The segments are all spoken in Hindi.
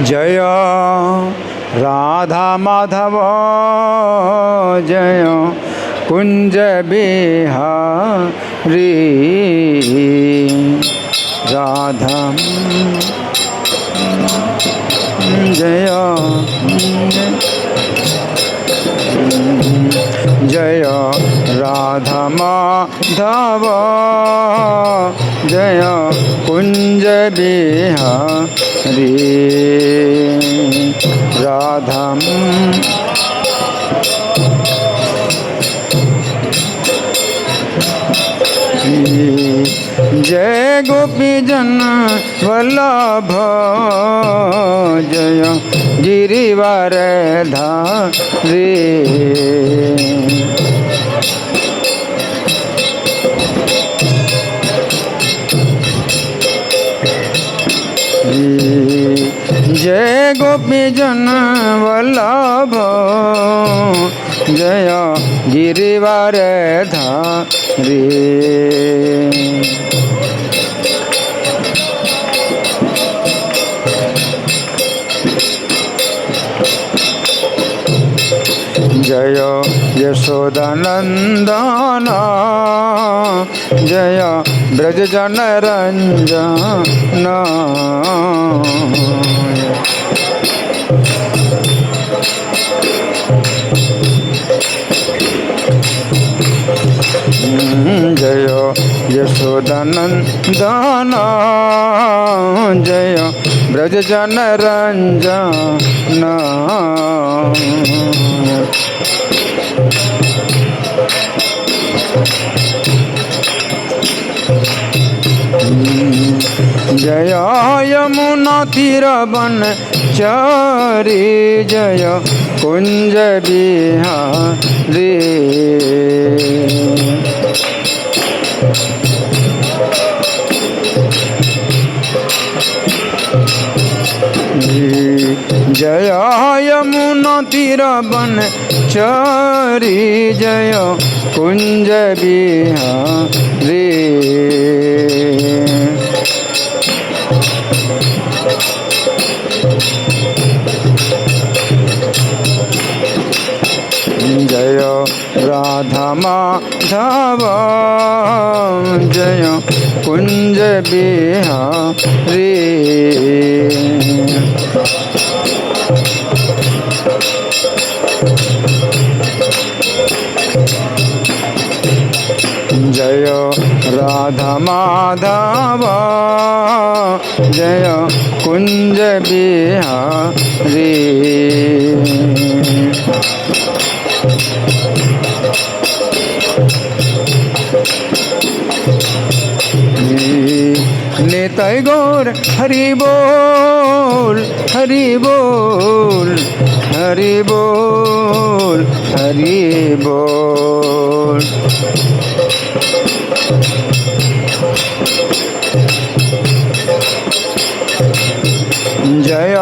जय राधा माधव जय कुंज बिहारी राधा जय जय राधा माधव जय कुंज बिहारी राधा जय गोपी जन वल्लभ जय गिरिवर धारी जय गोपी जन वल्लभ जय गिरिवर धारी जय यशोदानंदन जय ब्रज जन रंजन जय यशोदानंदन जय ब्रज जन रंजन जय यमुना तीर वन चारी जय कुंज बिहारी जय यमुना तीर वन चारी जय कुंज बिहारी जय राधा माधव जय कुंज बिहारी जय राधा माधव जय कुंज बिहारी निताई गौर हरि बोल हरि बोल हरि बोल हरि बोल जय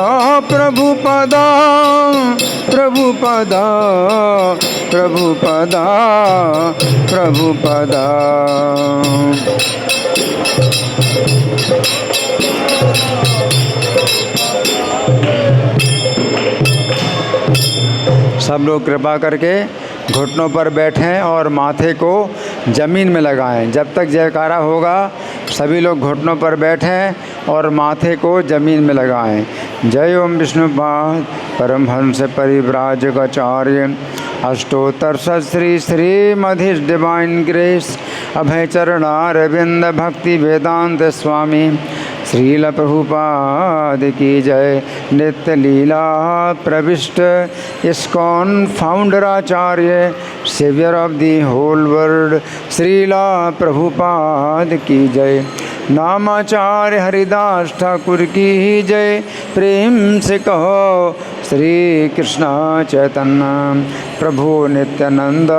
प्रभुपदा प्रभुपदा प्रभुपदा प्रभुपदा सब लोग कृपा करके घुटनों पर बैठें और माथे को ज़मीन में लगाएं। जब तक जयकारा होगा सभी लोग घुटनों पर बैठें और माथे को ज़मीन में लगाएं। जय ओम विष्णुपाद परमहंस परिव्राजकाचार्य अष्टोत्तर श्री श्रीमधि डिवाइन ग्रेस अभय चरणारविंद भक्ति वेदांत स्वामी श्रील प्रभुपाद की जय। नित्य लीला प्रविष्ट इस्कॉन फाउंडराचार्य saviour of the whole world Srila Prabhupada की जय। नामाचार्य हरिदास ठाकुर की जय। प्रेम से कहो श्री कृष्ण चैतन्य प्रभु नित्यानंद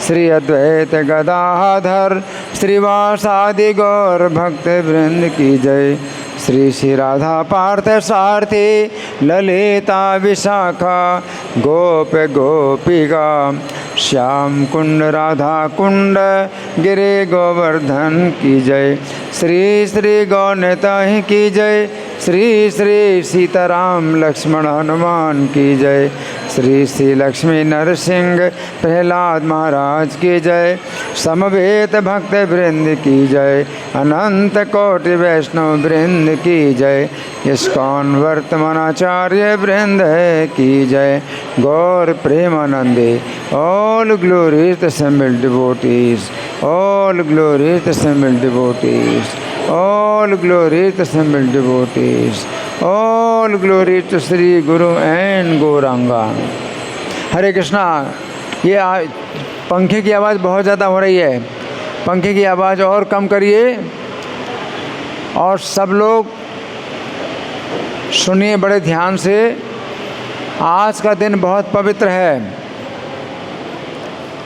श्री अद्वैत गदाधर श्रीवासादि गौर भक्त वृंद की जय। श्री श्री राधा पार्थ सारथी ललिता विशाखा गोप गोपिका श्याम कुंड राधा कुंड गिरे गोवर्धन की जय। श्री श्री गौरता की जय। श्री श्री सीताराम लक्ष्मण हनुमान की जय। श्री श्री लक्ष्मी नरसिंह प्रहलाद महाराज की जय। समवेत भक्त वृंद की जय। अनंत कोटि वैष्णव वृंद की जय। इस्कॉन वर्तमानाचार्य वृंद है की जय। गौर प्रेमानंदे all glories the assembled devotees, all glories the assembled devotees, all glories the assembled devotees, all glories to Sri Guru and Gauranga। हरे कृष्णा। ये पंखे की आवाज़ बहुत ज़्यादा हो रही है, पंखे की आवाज़ और कम करिए और सब लोग सुनिए बड़े ध्यान से। आज का दिन बहुत पवित्र है,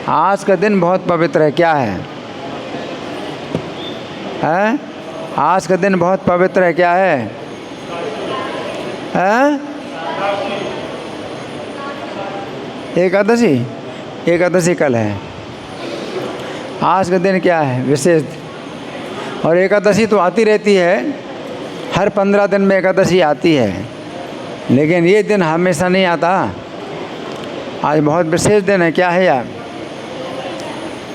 आज का दिन बहुत पवित्र है। क्या है? हैं? आज का दिन बहुत पवित्र है। क्या है? हैं? एकादशी, एकादशी कल है। आज का दिन क्या है विशेष? और एकादशी तो आती रहती है, हर 15 दिन में एकादशी आती है, लेकिन ये दिन हमेशा नहीं आता। आज बहुत विशेष दिन है। क्या है यार?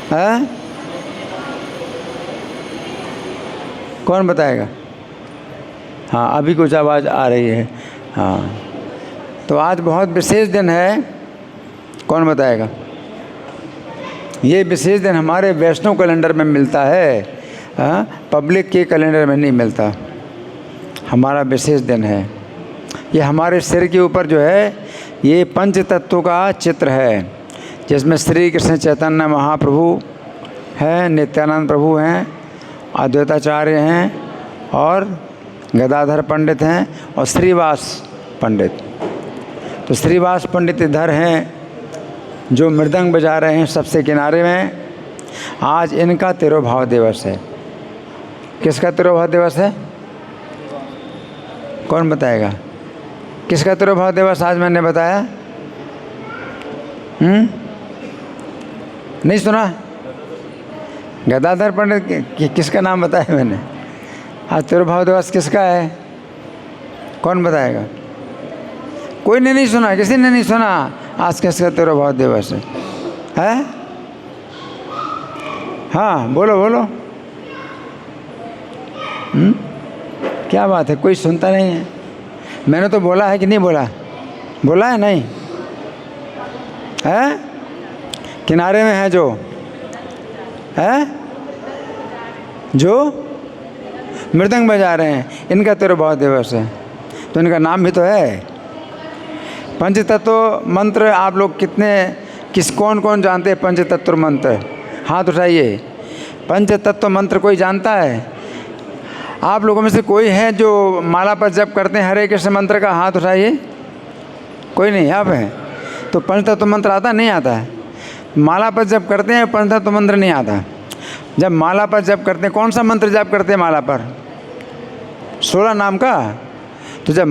है? कौन बताएगा? हाँ, अभी कुछ आवाज़ आ रही है। हाँ, तो आज बहुत विशेष दिन है। कौन बताएगा? ये विशेष दिन हमारे वैष्णव कैलेंडर में मिलता है, हाँ, पब्लिक के कैलेंडर में नहीं मिलता। हमारा विशेष दिन है। ये हमारे सिर के ऊपर जो है ये पंच तत्वों का चित्र है, जिसमें श्री कृष्ण चैतन्य महाप्रभु हैं, नित्यानंद प्रभु हैं, अद्वैताचार्य हैं और गदाधर पंडित हैं और श्रीवास पंडित। तो श्रीवास पंडित इधर हैं जो मृदंग बजा रहे हैं सबसे किनारे में। आज इनका तिरुभाव दिवस है। किसका तिरुभाव दिवस है? कौन बताएगा? किसका तिरुभाव दिवस आज मैंने बताया? नहीं सुना? गदाधर पंडित किसका नाम बताया मैंने? आज तिरुभाव दिवस किसका है? कौन बताएगा? कोई ने नहीं सुना, किसी ने नहीं सुना। आज किसका तिरुभाव दिवस है? हाँ, बोलो बोलो। क्या बात है, कोई सुनता नहीं है? मैंने तो बोला है कि नहीं बोला? बोला है नहीं? है? किनारे में है जो है, जो मृदंग बजा रहे हैं, इनका तिरुभाव दिवस है। तो इनका नाम भी तो है। पंचतत्व मंत्र आप लोग कौन कौन जानते हैं? पंचतत्व मंत्र हाथ उठाइए। पंचतत्व मंत्र कोई जानता है? आप लोगों में से कोई है जो माला पर जप करते हैं हरे कृष्ण मंत्र का? हाथ उठाइए। कोई नहीं? आप हैं तो पंचतत्व मंत्र आता नहीं आता है? माला पर जप करते हैं, पंचतत्व मंत्र नहीं आता। जब माला पर जप करते हैं, कौन सा मंत्र जप करते हैं माला पर? 16 नाम का। तो जब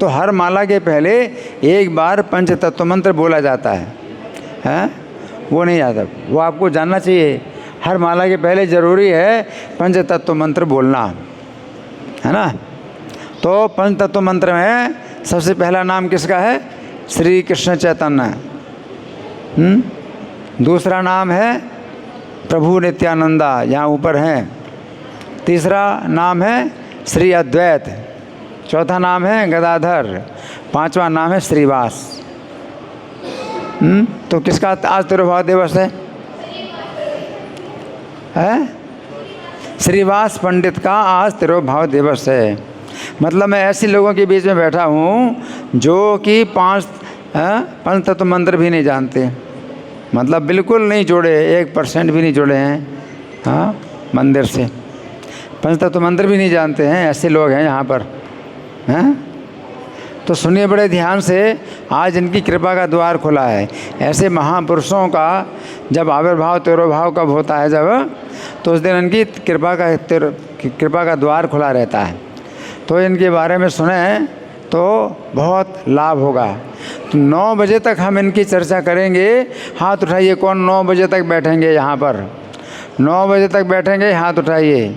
तो हर माला के पहले एक बार पंचतत्व मंत्र बोला जाता है, हैं? वो नहीं आता, वो आपको जानना चाहिए। हर माला के पहले ज़रूरी है पंचतत्व मंत्र बोलना, है ना? तो पंचतत्व मंत्र में सबसे पहला नाम किसका है? श्री कृष्ण चैतन्य। दूसरा नाम है प्रभु नित्यानंदा, यहाँ ऊपर हैं। तीसरा नाम है श्री अद्वैत। चौथा नाम है गदाधर। पांचवा नाम है श्रीवास। तो किसका आज तिरुभाव दिवस है? श्रीवास पंडित का आज तिरुभाव दिवस है। मतलब मैं ऐसे लोगों के बीच में बैठा हूँ जो कि पंचतत्व मंत्र भी नहीं जानते, मतलब बिल्कुल नहीं जुड़े, 1% भी नहीं जुड़े हैं, हाँ, मंदिर से। पंचतत्व मंत्र भी नहीं जानते हैं, ऐसे लोग हैं यहाँ पर, हैं? तो सुनिए बड़े ध्यान से, आज इनकी कृपा का द्वार खुला है। ऐसे महापुरुषों का जब आविर्भाव तिरुभाव कब होता है, जब तो उस दिन इनकी कृपा का द्वार खुला रहता है। तो इनके बारे में सुने तो बहुत लाभ होगा। तो 9 बजे तक हम इनकी चर्चा करेंगे। हाथ उठाइए, कौन 9 बजे तक बैठेंगे यहाँ पर? 9 बजे तक बैठेंगे, हाथ उठाइए।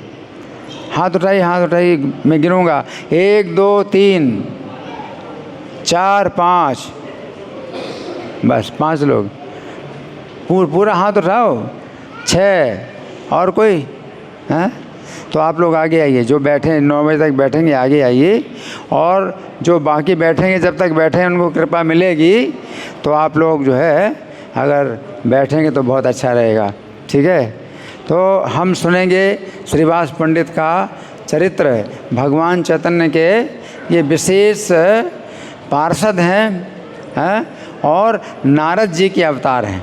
हाथ उठाइए, हाथ उठाइए, मैं गिनूँगा 1 2 3 4 5, बस 5 लोग। पूरा हाथ उठाओ। 6 और कोई हैं? तो आप लोग आगे आइए, जो बैठे 9 बजे तक बैठेंगे आगे आइए, और जो बाकी बैठेंगे जब तक बैठे उनको कृपा मिलेगी। तो आप लोग जो है अगर बैठेंगे तो बहुत अच्छा रहेगा, ठीक है। तो हम सुनेंगे श्रीवास पंडित का चरित्र। भगवान चैतन्य के ये विशेष पार्षद हैं और नारद जी के अवतार हैं।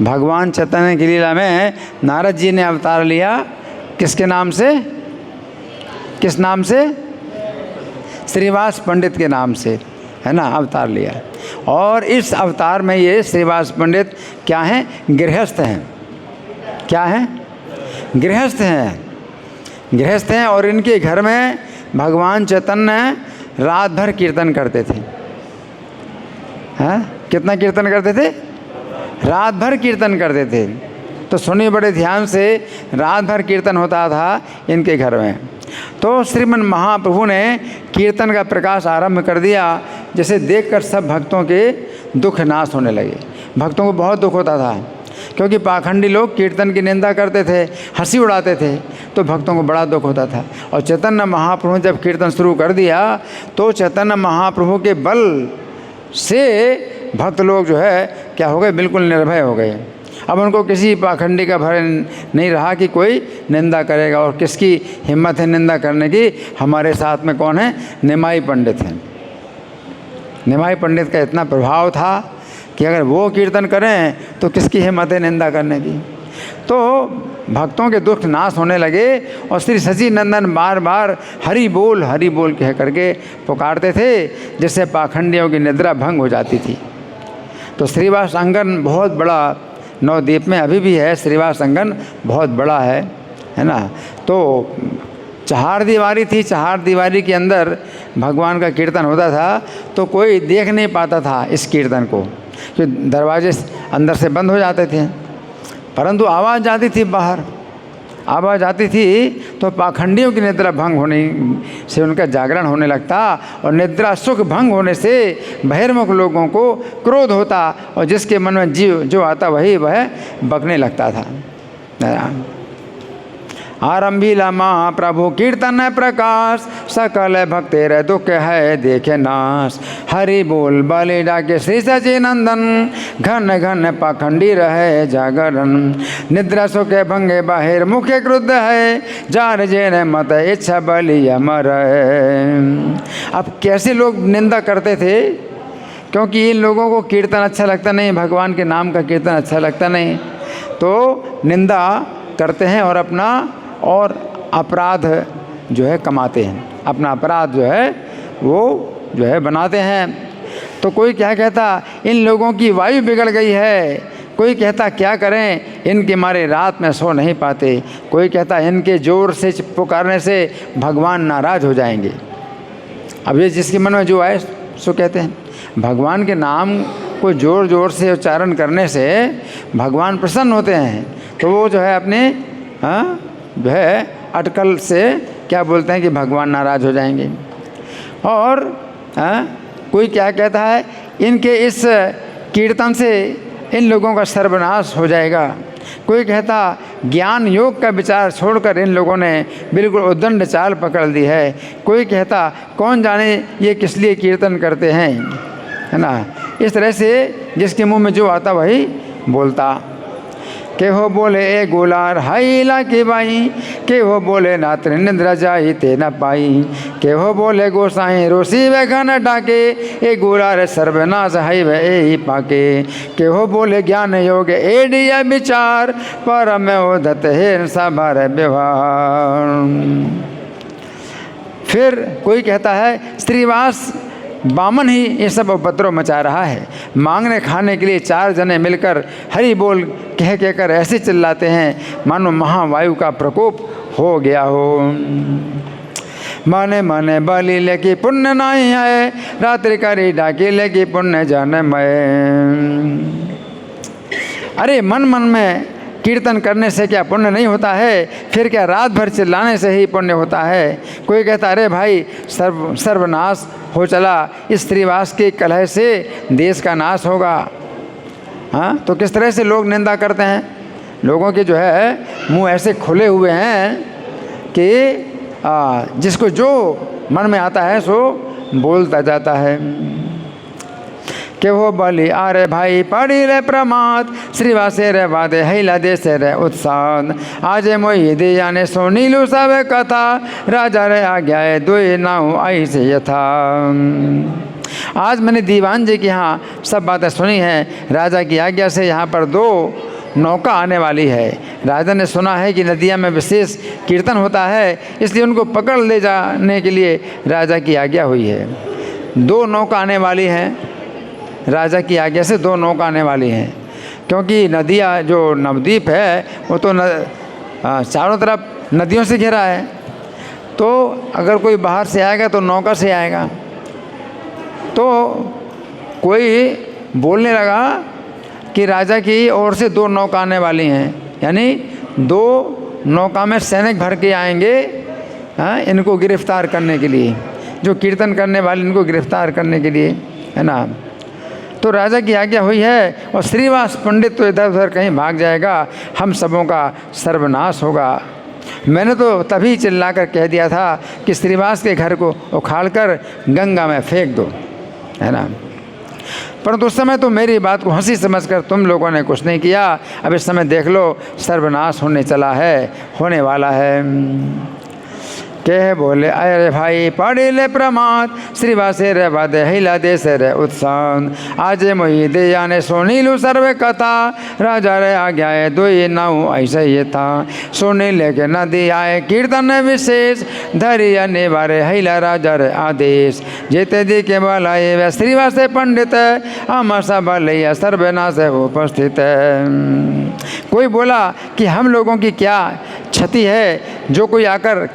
भगवान चैतन्य की लीला में नारद जी ने अवतार लिया, किसके नाम से? किस नाम से? श्रीवास पंडित के नाम से, है ना, अवतार लिया। और इस अवतार में ये श्रीवास पंडित क्या हैं? गृहस्थ हैं। क्या हैं? गृहस्थ हैं। गृहस्थ हैं और इनके घर में भगवान चैतन्य रात भर कीर्तन करते थे। हैं? कितना कीर्तन करते थे? रात भर कीर्तन करते थे। तो सुनिए बड़े ध्यान से, रात भर कीर्तन होता था इनके घर में। तो श्रीमन महाप्रभु ने कीर्तन का प्रकाश आरंभ कर दिया, जिसे देखकर सब भक्तों के दुख नाश होने लगे। भक्तों को बहुत दुख होता था, क्योंकि पाखंडी लोग कीर्तन की निंदा करते थे, हंसी उड़ाते थे, तो भक्तों को बड़ा दुख होता था। और चैतन्य महाप्रभु जब कीर्तन शुरू कर दिया तो चैतन्य महाप्रभु के बल से भक्त लोग जो है क्या हो गए? बिल्कुल निर्भय हो गए। अब उनको किसी पाखंडी का भय नहीं रहा कि कोई निंदा करेगा, और किसकी हिम्मत है निंदा करने की। हमारे साथ में कौन है? निमाई पंडित हैं। निमाई पंडित का इतना प्रभाव था कि अगर वो कीर्तन करें तो किसकी हिम्मत है निंदा करने की। तो भक्तों के दुख नाश होने लगे, और श्री सच्चिदानंद बार बार हरि बोल कह करके पुकारते थे, जिससे पाखंडियों की निद्रा भंग हो जाती थी। तो श्रीवास आंगन बहुत बड़ा नवद्वीप में अभी भी है। श्रीवास आंगन बहुत बड़ा है ना। तो चार दीवारी थी, चार दीवारी के अंदर भगवान का कीर्तन होता था, तो कोई देख नहीं पाता था इस कीर्तन को, कि दरवाजे अंदर से बंद हो जाते थे। परंतु आवाज़ जाती थी बाहर, आवाज़ आती थी तो पाखंडियों की निद्रा भंग होने से उनका जागरण होने लगता, और निद्रा सुख भंग होने से बहिर्मुख लोगों को क्रोध होता, और जिसके मन में जीव जो आता वह बकने लगता था। आरंभीला महाप्रभु कीर्तन प्रकाश, सकल भक्तेर दुख है देखे नाश। हरि बोल बलि डाके श्री सच्चिदानंदन, घन घन पाखंडी रहे जागरण। निद्रा सुखे भंगे बाहिर मुखे क्रुद्ध है, जार जेने मत इच्छा बलि अमर। अब कैसे लोग निंदा करते थे? क्योंकि इन लोगों को कीर्तन अच्छा लगता नहीं, भगवान के नाम का कीर्तन अच्छा लगता नहीं, तो निंदा करते हैं और अपना और अपराध जो है कमाते हैं, अपना अपराध जो है वो जो है बनाते हैं। तो कोई क्या कहता, इन लोगों की वायु बिगड़ गई है। कोई कहता क्या करें, इनके मारे रात में सो नहीं पाते। कोई कहता इनके जोर से पुकारने से भगवान नाराज हो जाएंगे। अब ये जिसके मन में जो आए सो कहते हैं। भगवान के नाम को जोर जोर से उच्चारण करने से भगवान प्रसन्न होते हैं, तो वो जो है अपने जो है अटकल से क्या बोलते हैं कि भगवान नाराज हो जाएंगे। और कोई क्या कहता है, इनके इस कीर्तन से इन लोगों का सर्वनाश हो जाएगा। कोई कहता ज्ञान योग का विचार छोड़कर इन लोगों ने बिल्कुल उद्दंड चाल पकड़ ली है। कोई कहता कौन जाने ये किस लिए कीर्तन करते हैं, है ना। इस तरह से जिसके मुंह में जो आता वही बोलता। के हो बोले ए गुलार हाईला की बाई, के हो बोले नात्र निद्रा जाई ते न पाई। के हो बोले गोसाई रोसी वे घन डाके, ए गुलार सर्वनाश हाई वे ए पाके। के हो बोले ज्ञान योग एडिया विचार, पर में उदत है सभर व्यवहार। फिर कोई कहता है श्रीवास बामन ही ये सब उपद्रव मचा रहा है। मांगने खाने के लिए 4 जने मिलकर हरि बोल कह कहकर ऐसे चिल्लाते हैं मानो महावायु का प्रकोप हो गया हो। माने माने बलि लेके पुण्य नहीं है, रात्रि करी डाकी लेके पुण्य जाने मैं। अरे मन मन में कीर्तन करने से क्या पुण्य नहीं होता है? फिर क्या रात भर चिल्लाने से ही पुण्य होता है? कोई कहता अरे भाई सर्वनाश हो चला, इस स्त्रीवास के कलह से देश का नाश होगा। हाँ, तो किस तरह से लोग निंदा करते हैं? लोगों के जो है मुंह ऐसे खुले हुए हैं कि जिसको जो मन में आता है सो बोलता जाता है। कि वो बोली अरे भाई पड़ी रे प्रमाद, श्रीवासे रे वादे हैला देशे रे उत्साह, आज मोही दिया ने सुनीलु सब कथा, राजा रे आ गया दुई नाऊ ऐसे यथा। आज मैंने दीवान जी के यहाँ सब बातें सुनी हैं। राजा की आज्ञा से यहाँ पर 2 नौका आने वाली है। राजा ने सुना है कि नदिया में विशेष कीर्तन होता है, इसलिए उनको पकड़ ले जाने के लिए राजा की आज्ञा हुई है। 2 नौका आने वाली हैं, राजा की आज्ञा से 2 नौका आने वाली हैं। क्योंकि नदिया जो नवद्वीप है वो तो चारों तरफ नदियों से घिरा है, तो अगर कोई बाहर से आएगा तो नौका से आएगा। तो कोई बोलने लगा कि राजा की ओर से 2 नौका आने वाली हैं, यानी 2 नौका में सैनिक भर के आएंगे इनको गिरफ्तार करने के लिए, जो कीर्तन करने वाले इनको गिरफ्तार करने के लिए, है ना। तो राजा की आज्ञा हुई है और श्रीवास पंडित तो इधर उधर कहीं भाग जाएगा, हम सबों का सर्वनाश होगा। मैंने तो तभी चिल्लाकर कह दिया था कि श्रीवास के घर को उखाड़कर गंगा में फेंक दो, है ना। परंतु उस समय तो मेरी बात को हंसी समझकर तुम लोगों ने कुछ नहीं किया। अब इस समय देख लो सर्वनाश होने चला है, होने वाला है। कह बोले अरे भाई पढ़ी ले प्रमाद, श्रीवासे रे वादे हैला देशे रे उत्साह, आज मोही दिया ने सुनीलु सर्व कथा, राजा रे आ गया दुई नाऊ ऐसे ये था। सुनी लेके नदी आए कीर्तन विशेष, धरिया निवारे हैला राजा रे आदेश, जेते दी के बलाए वे श्रीवासे पंडित, हम सब लैया सर्वनाश उपस्थित है। कोई बोला कि हम लोगों की क्या क्षति है, जो कोई आकर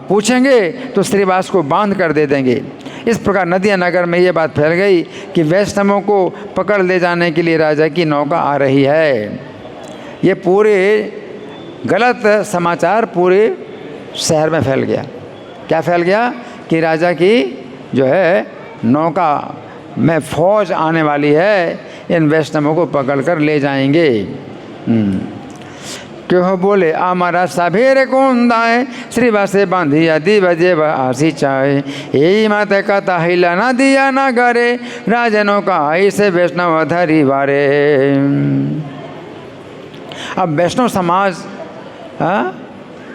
पूछेंगे तो श्रीवास को बांध कर दे देंगे। इस प्रकार नदिया नगर में ये बात फैल गई कि वैष्णवों को पकड़ ले जाने के लिए राजा की नौका आ रही है। ये पूरे गलत समाचार पूरे शहर में फैल गया। क्या फैल गया कि राजा की जो है नौका में फौज आने वाली है, इन वैष्णवों को पकड़ कर ले जाएंगे। क्यों बोले हमारा सभेरे कौन दाए, श्रीवासे बांधिया दी बजे आसी चाहे, यही माते कथा हिला ना दिया ना करे, राजनों का ऐसे वैष्णव धरी बारे। अब वैष्णव समाज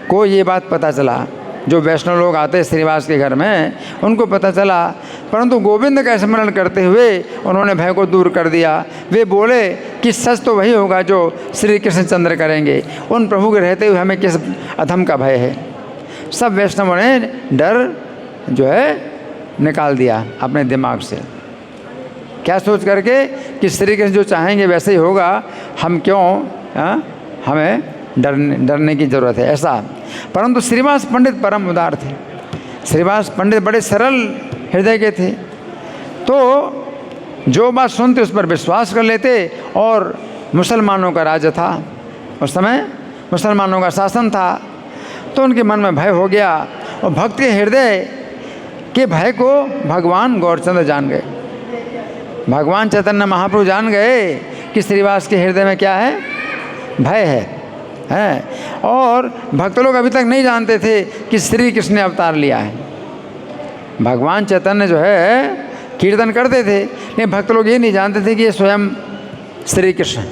को ये बात पता चला, जो वैष्णव लोग आते श्रीवास के घर में उनको पता चला, परंतु गोविंद का स्मरण करते हुए उन्होंने भय को दूर कर दिया। वे बोले कि सच तो वही होगा जो श्री कृष्णचंद्र करेंगे, उन प्रभु के रहते हुए हमें किस अधम का भय है। सब वैष्णवों ने डर जो है निकाल दिया अपने दिमाग से, क्या सोच करके कि श्री कृष्ण जो चाहेंगे वैसे ही होगा, हम क्यों हमें डरने की ज़रूरत है, ऐसा। परंतु श्रीवास पंडित परम उदार थे। श्रीवास पंडित बड़े सरल हृदय के थे, तो जो बात सुनते उस पर विश्वास कर लेते। और मुसलमानों का राज्य था उस समय, मुसलमानों का शासन था, तो उनके मन में भय हो गया। और भक्त के हृदय के भय को भगवान गौरचंद्र जान गए, भगवान चैतन्य महाप्रभु जान गए कि श्रीवास के हृदय में क्या है, भय है। और भक्त लोग अभी तक नहीं जानते थे कि श्री कृष्ण ने अवतार लिया है। भगवान चैतन्य जो है कीर्तन करते थे, लेकिन भक्त लोग ये नहीं जानते थे कि ये स्वयं श्री कृष्ण।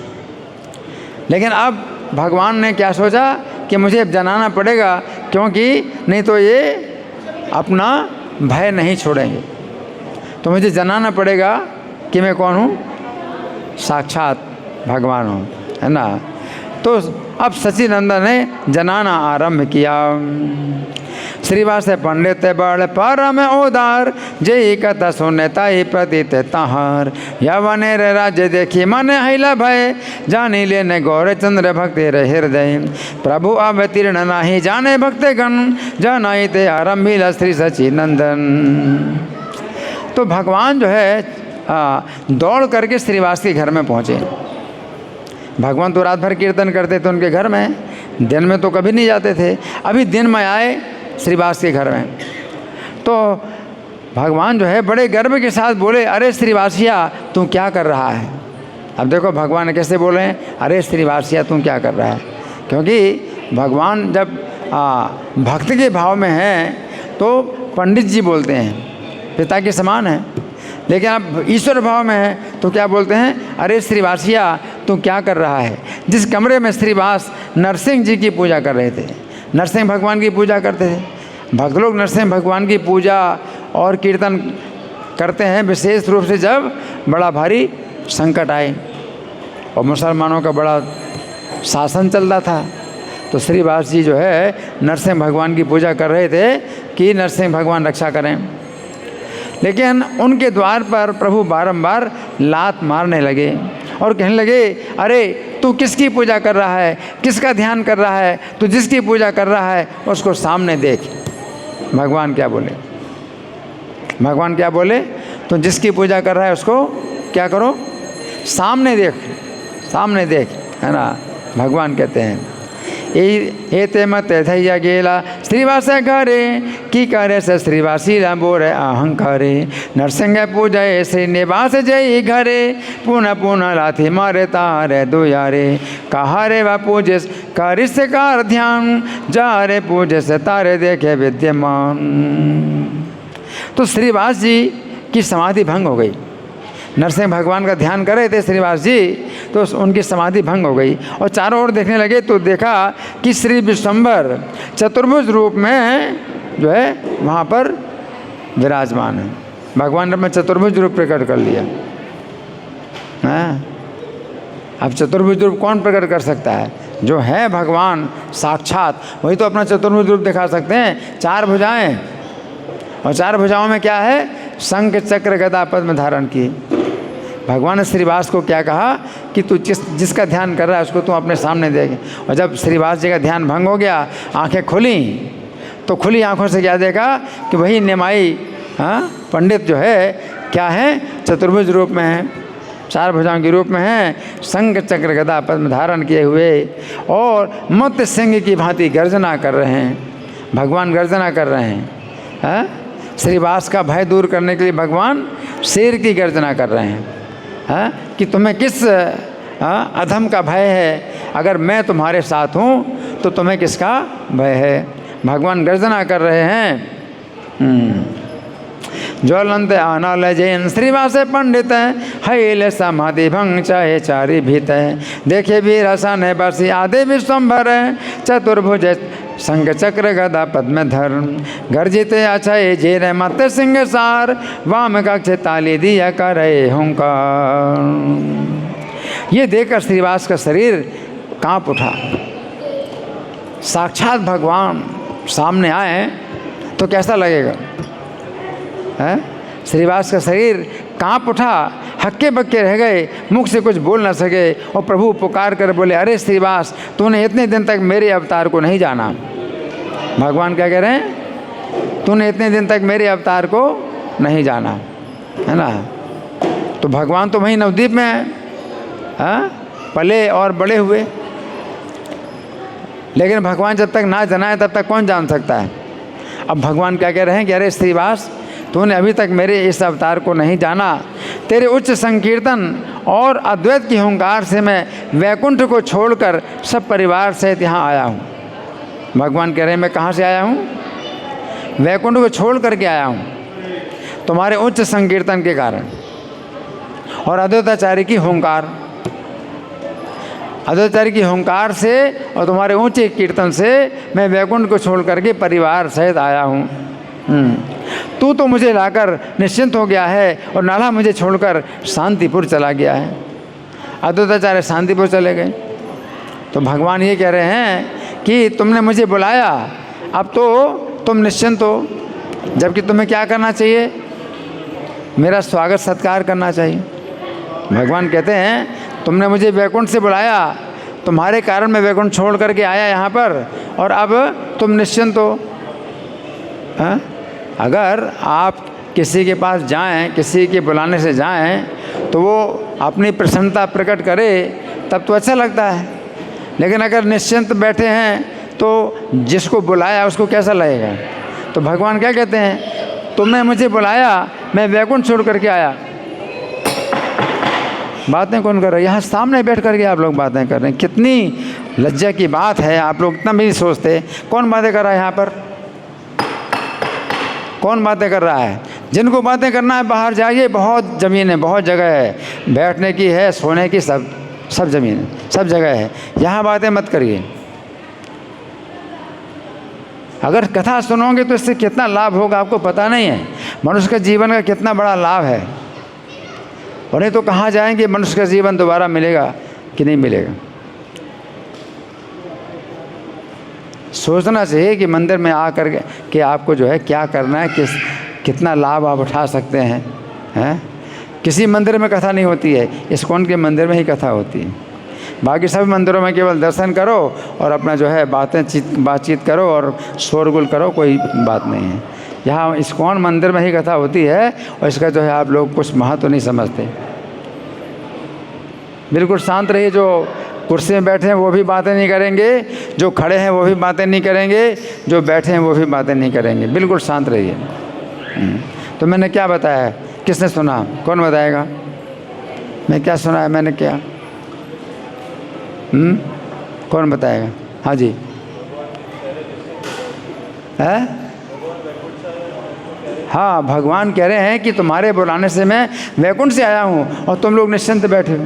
लेकिन अब भगवान ने क्या सोचा कि मुझे अब जनाना पड़ेगा, क्योंकि नहीं तो ये अपना भय नहीं छोड़ेंगे, तो मुझे जनाना पड़ेगा कि मैं कौन हूँ, साक्षात भगवान हूँ, है ना। तो अब सचिनंदन ने जनाना आरंभ किया। श्रीवास पंडित बड़ परम उदार, जय कथा सुनता ही प्रतीत तहार, यवन रे राज्य देखी मन हैला भय, जानी लेने गौरचंद्र भक्ति रे हृदय, प्रभु अवतीर्ण नाही जाने भक्त गण, जनाई ते आरंभिला श्री सचिनंदन। तो भगवान जो है दौड़ करके श्रीवास के घर में पहुँचे। भगवान तो रात भर कीर्तन करते थे उनके घर में, दिन में तो कभी नहीं जाते थे। अभी दिन में आए श्रीवास के घर में, तो भगवान जो है बड़े गर्व के साथ बोले, अरे श्रीवासिया तू क्या कर रहा है। अब देखो भगवान कैसे बोले हैं, अरे श्रीवासिया तू क्या कर रहा है। क्योंकि भगवान जब भक्ति के भाव में हैं तो पंडित जी बोलते हैं, पिता के समान है। लेकिन अब ईश्वर भाव में है तो क्या बोलते हैं, अरे श्रीवासिया तू क्या कर रहा है। जिस कमरे में श्रीवास नरसिंह जी की पूजा कर रहे थे, नरसिंह भगवान की पूजा करते थे। भक्त लोग नरसिंह भगवान की पूजा और कीर्तन करते हैं विशेष रूप से जब बड़ा भारी संकट आए और मुसलमानों का बड़ा शासन चल रहा था। तो श्रीवास जी जो है नरसिंह भगवान की पूजा कर रहे थे कि नरसिंह भगवान रक्षा करें। लेकिन उनके द्वार पर प्रभु बारंबार लात मारने लगे और कहने लगे, अरे तू किसकी पूजा कर रहा है, किसका ध्यान कर रहा है, तू जिसकी पूजा कर रहा है उसको सामने देख। भगवान क्या बोले, भगवान क्या बोले, तो जिसकी पूजा कर रहा है उसको क्या करो, सामने देख, सामने देख, है ना। भगवान कहते हैं एते मत थैया गेला श्रीवास घरे की करे से श्रीवासी बोरे अहंकारे नरसिंह पूजय श्रीनिवास जय घरे पुनः पुनः लाथी मारे तारे दुयारे कहा रे वा पूजे करिस कार ध्यान जा रे पूजे से तारे देखे विद्यमान। तो श्रीवास जी की समाधि भंग हो गई। नरसिंह भगवान का ध्यान कर रहे थे श्रीवास जी, तो उनकी समाधि भंग हो गई और चारों ओर देखने लगे तो देखा कि श्री विश्वम्भर चतुर्भुज रूप में जो है वहाँ पर विराजमान है। भगवान ने अपना चतुर्भुज रूप प्रकट कर लिया। अब चतुर्भुज रूप कौन प्रकट कर सकता है, जो है भगवान साक्षात वही तो अपना चतुर्भुज रूप दिखा सकते हैं। चार भुजाएं, और चार भुजाओं में क्या है, शंख चक्र गदा पद्म धारण की। भगवान ने श्रीवास को क्या कहा कि तू जिसका ध्यान कर रहा है उसको तू अपने सामने देखे। और जब श्रीवास जी का ध्यान भंग हो गया, आंखें खुली, तो खुली आंखों से क्या देखा कि वही निमाई पंडित जो है क्या है, चतुर्भुज रूप में है, चार भुजाओं के रूप में है, शंख चक्र गदा पद्म धारण किए हुए और मत्स्य सिंह की भांति गर्जना कर रहे हैं। भगवान गर्जना कर रहे हैं। श्रीवास का भय दूर करने के लिए भगवान शेर की गर्जना कर रहे हैं। कि तुम्हें किस अधम का भय है, अगर मैं तुम्हारे साथ हूँ तो तुम्हें किसका भय है। भगवान गर्जना कर रहे हैं। ज्वलंत आनल जैन श्रीवास पंडित हैल समाधि भंग चाहे चारि भीत देखे भी रसन है बरसी आदि विश्वम्भर चतुर्भुज संग चक्र गदा पद्म धर गर्जित अक्षय जेर मत सिंह सार वाम कक्ष ताली दिया करे हुंकार। ये देखकर श्रीवास का शरीर कांप उठा। साक्षात भगवान सामने आए तो कैसा लगेगा, है? श्रीवास का शरीर कांप उठा, हक्के बक्के रह गए, मुख से कुछ बोल ना सके और प्रभु पुकार कर बोले, अरे श्रीवास तूने इतने दिन तक मेरे अवतार को नहीं जाना। भगवान क्या कह रहे हैं, तूने इतने दिन तक मेरे अवतार को नहीं जाना, है ना। तो भगवान तो वहीं नवद्वीप में है, पले और बड़े हुए, लेकिन भगवान जब तक ना जनाए तब तक कौन जान सकता है। अब भगवान क्या कह रहे हैं कि अरे श्रीवास तूने अभी तक मेरे इस अवतार को नहीं जाना। तेरे उच्च संकीर्तन और अद्वैत की हुंकार से मैं वैकुंठ को छोड़कर सब परिवार सहित यहाँ आया हूँ। भगवान कह रहे हैं मैं कहाँ से आया हूँ, वैकुंठ को छोड़ करके आया हूँ तुम्हारे उच्च संकीर्तन के कारण और अद्वैताचार्य की हुंकार, अद्वैताचार्य की हुंकार से और तुम्हारे ऊंचे कीर्तन से मैं वैकुंठ को छोड़ करके परिवार सहित आया हूँ। तू तो मुझे लाकर निश्चिंत हो गया है और नाला मुझे छोड़कर शांतिपुर चला गया है। अद्वैताचार्य शांतिपुर चले गए। तो भगवान ये कह रहे हैं कि तुमने मुझे बुलाया, अब तो तुम निश्चिंत हो, जबकि तुम्हें क्या करना चाहिए, मेरा स्वागत सत्कार करना चाहिए। भगवान कहते हैं तुमने मुझे वैकुंठ से बुलाया, तुम्हारे कारण मैं वैकुंठ छोड़ करके आया यहाँ पर और अब तुम निश्चिंत हो। अगर आप किसी के पास जाएं, किसी के बुलाने से जाएं तो वो अपनी प्रसन्नता प्रकट करे तब तो अच्छा लगता है। लेकिन अगर निश्चिंत बैठे हैं तो जिसको बुलाया उसको कैसा लगेगा। तो भगवान क्या कहते हैं, तुमने मुझे बुलाया, मैं वैकुंठ छोड़ करके आया। बातें कौन कर रहे हैं? यहाँ सामने बैठ करके आप लोग बातें कर रहे हैं। कितनी लज्जा की बात है, आप लोग इतना भी सोचते। कौन बातें कर रहा है यहाँ पर? कौन बातें कर रहा है? जिनको बातें करना है बाहर जाइए, बहुत ज़मीन है, बहुत जगह है, बैठने की है, सोने की, सब ज़मीन है, सब जगह है। यहाँ बातें मत करिए। अगर कथा सुनोगे तो इससे कितना लाभ होगा आपको पता नहीं है। मनुष्य के जीवन का कितना बड़ा लाभ है। और नहीं तो कहाँ जाएंगे, मनुष्य का जीवन दोबारा मिलेगा कि नहीं मिलेगा। सोचना चाहिए कि मंदिर में आकर के आपको जो है क्या करना है, कितना लाभ आप उठा सकते हैं। किसी मंदिर में कथा नहीं होती है, इस्कॉन के मंदिर में ही कथा होती है। बाकी सब मंदिरों में केवल दर्शन करो और अपना जो है बातचीत करो और शोरगुल करो, कोई बात नहीं है। यहाँ इस्कॉन मंदिर में ही कथा होती है और इसका जो है आप लोग कुछ महत्व नहीं समझते। बिल्कुल शांत रहिए। जो कुर्सी में बैठे हैं वो भी बातें नहीं करेंगे, जो खड़े हैं वो भी बातें नहीं करेंगे, जो बैठे हैं वो भी बातें नहीं करेंगे। बिल्कुल शांत रहिए। तो मैंने क्या बताया, किसने सुना? कौन बताएगा? मैं क्या सुना है, मैंने क्या? कौन बताएगा? हाँ जी। है? हाँ, भगवान कह रहे हैं कि तुम्हारे बुलाने से मैं वैकुंठ से आया हूँ और तुम लोग निश्चिंत बैठे हो।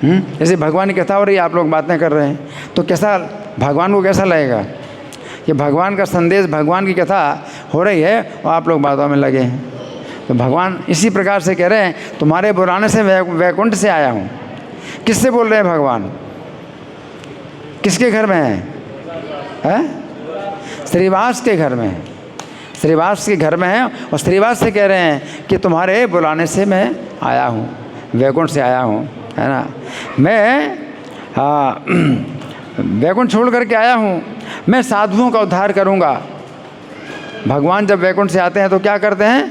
जैसे भगवान की कथा हो रही है, आप लोग बातें कर रहे हैं, तो कैसा भगवान को कैसा लगेगा कि भगवान का संदेश, भगवान की कथा हो रही है और आप लोग बातों में लगे हैं। तो भगवान इसी प्रकार से कह रहे हैं, तुम्हारे बुलाने से वैकुंठ से आया हूँ। किससे बोल रहे हैं भगवान? किसके घर में है? श्रीवास के घर में है। श्रीवास के घर में है और श्रीवास से कह रहे हैं कि तुम्हारे बुलाने से मैं आया हूँ, वैकुंठ से आया हूँ, है ना। मैं वैकुंठ छोड़ करके आया हूँ, मैं साधुओं का उद्धार करूँगा। भगवान जब वैकुंठ से आते हैं तो क्या करते हैं?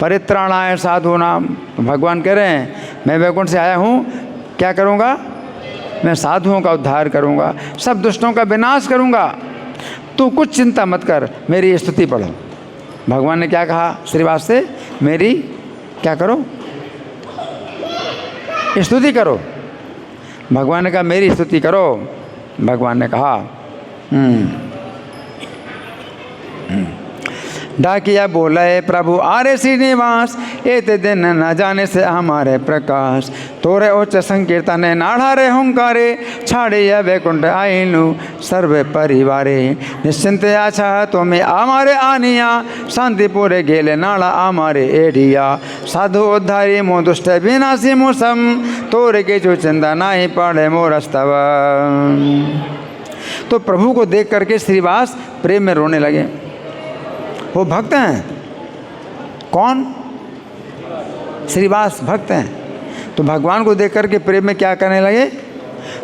परित्राणाय साधूनाम। भगवान कह रहे हैं मैं वैकुंठ से आया हूँ, क्या करूँगा? मैं साधुओं का उद्धार करूँगा, सब दुष्टों का विनाश करूँगा। तू कुछ चिंता मत कर, मेरी स्तुति पढ़ो। भगवान ने क्या कहा श्रीवास से? मेरी क्या करो? स्तुति करो। भगवान ने कहा मेरी स्तुति करो। भगवान ने कहा डाकिया बोले प्रभु आरे श्रीनिवास, एते दिन न जाने से हमारे प्रकाश। तोरे उच्च संकीर्तन नाढ़ा रे हुंकारे, छाड़े या वैकुंठ आइनु सर्वे परिवारे। निश्चिंत आछा तुम्हें हमारे आनिया, शांति पूरे गेले नाड़ा हमारे एढ़िया। साधु उद्धारी मो दुष्ट विनाशी मोसम, तोरे के जो चिंता नाही पड़े मोरस्तव। तो प्रभु को देख करके श्रीवास प्रेम में रोने लगे। वो भक्त हैं। कौन? श्रीवास भक्त हैं। तो भगवान को देख करके प्रेम में क्या करने लगे?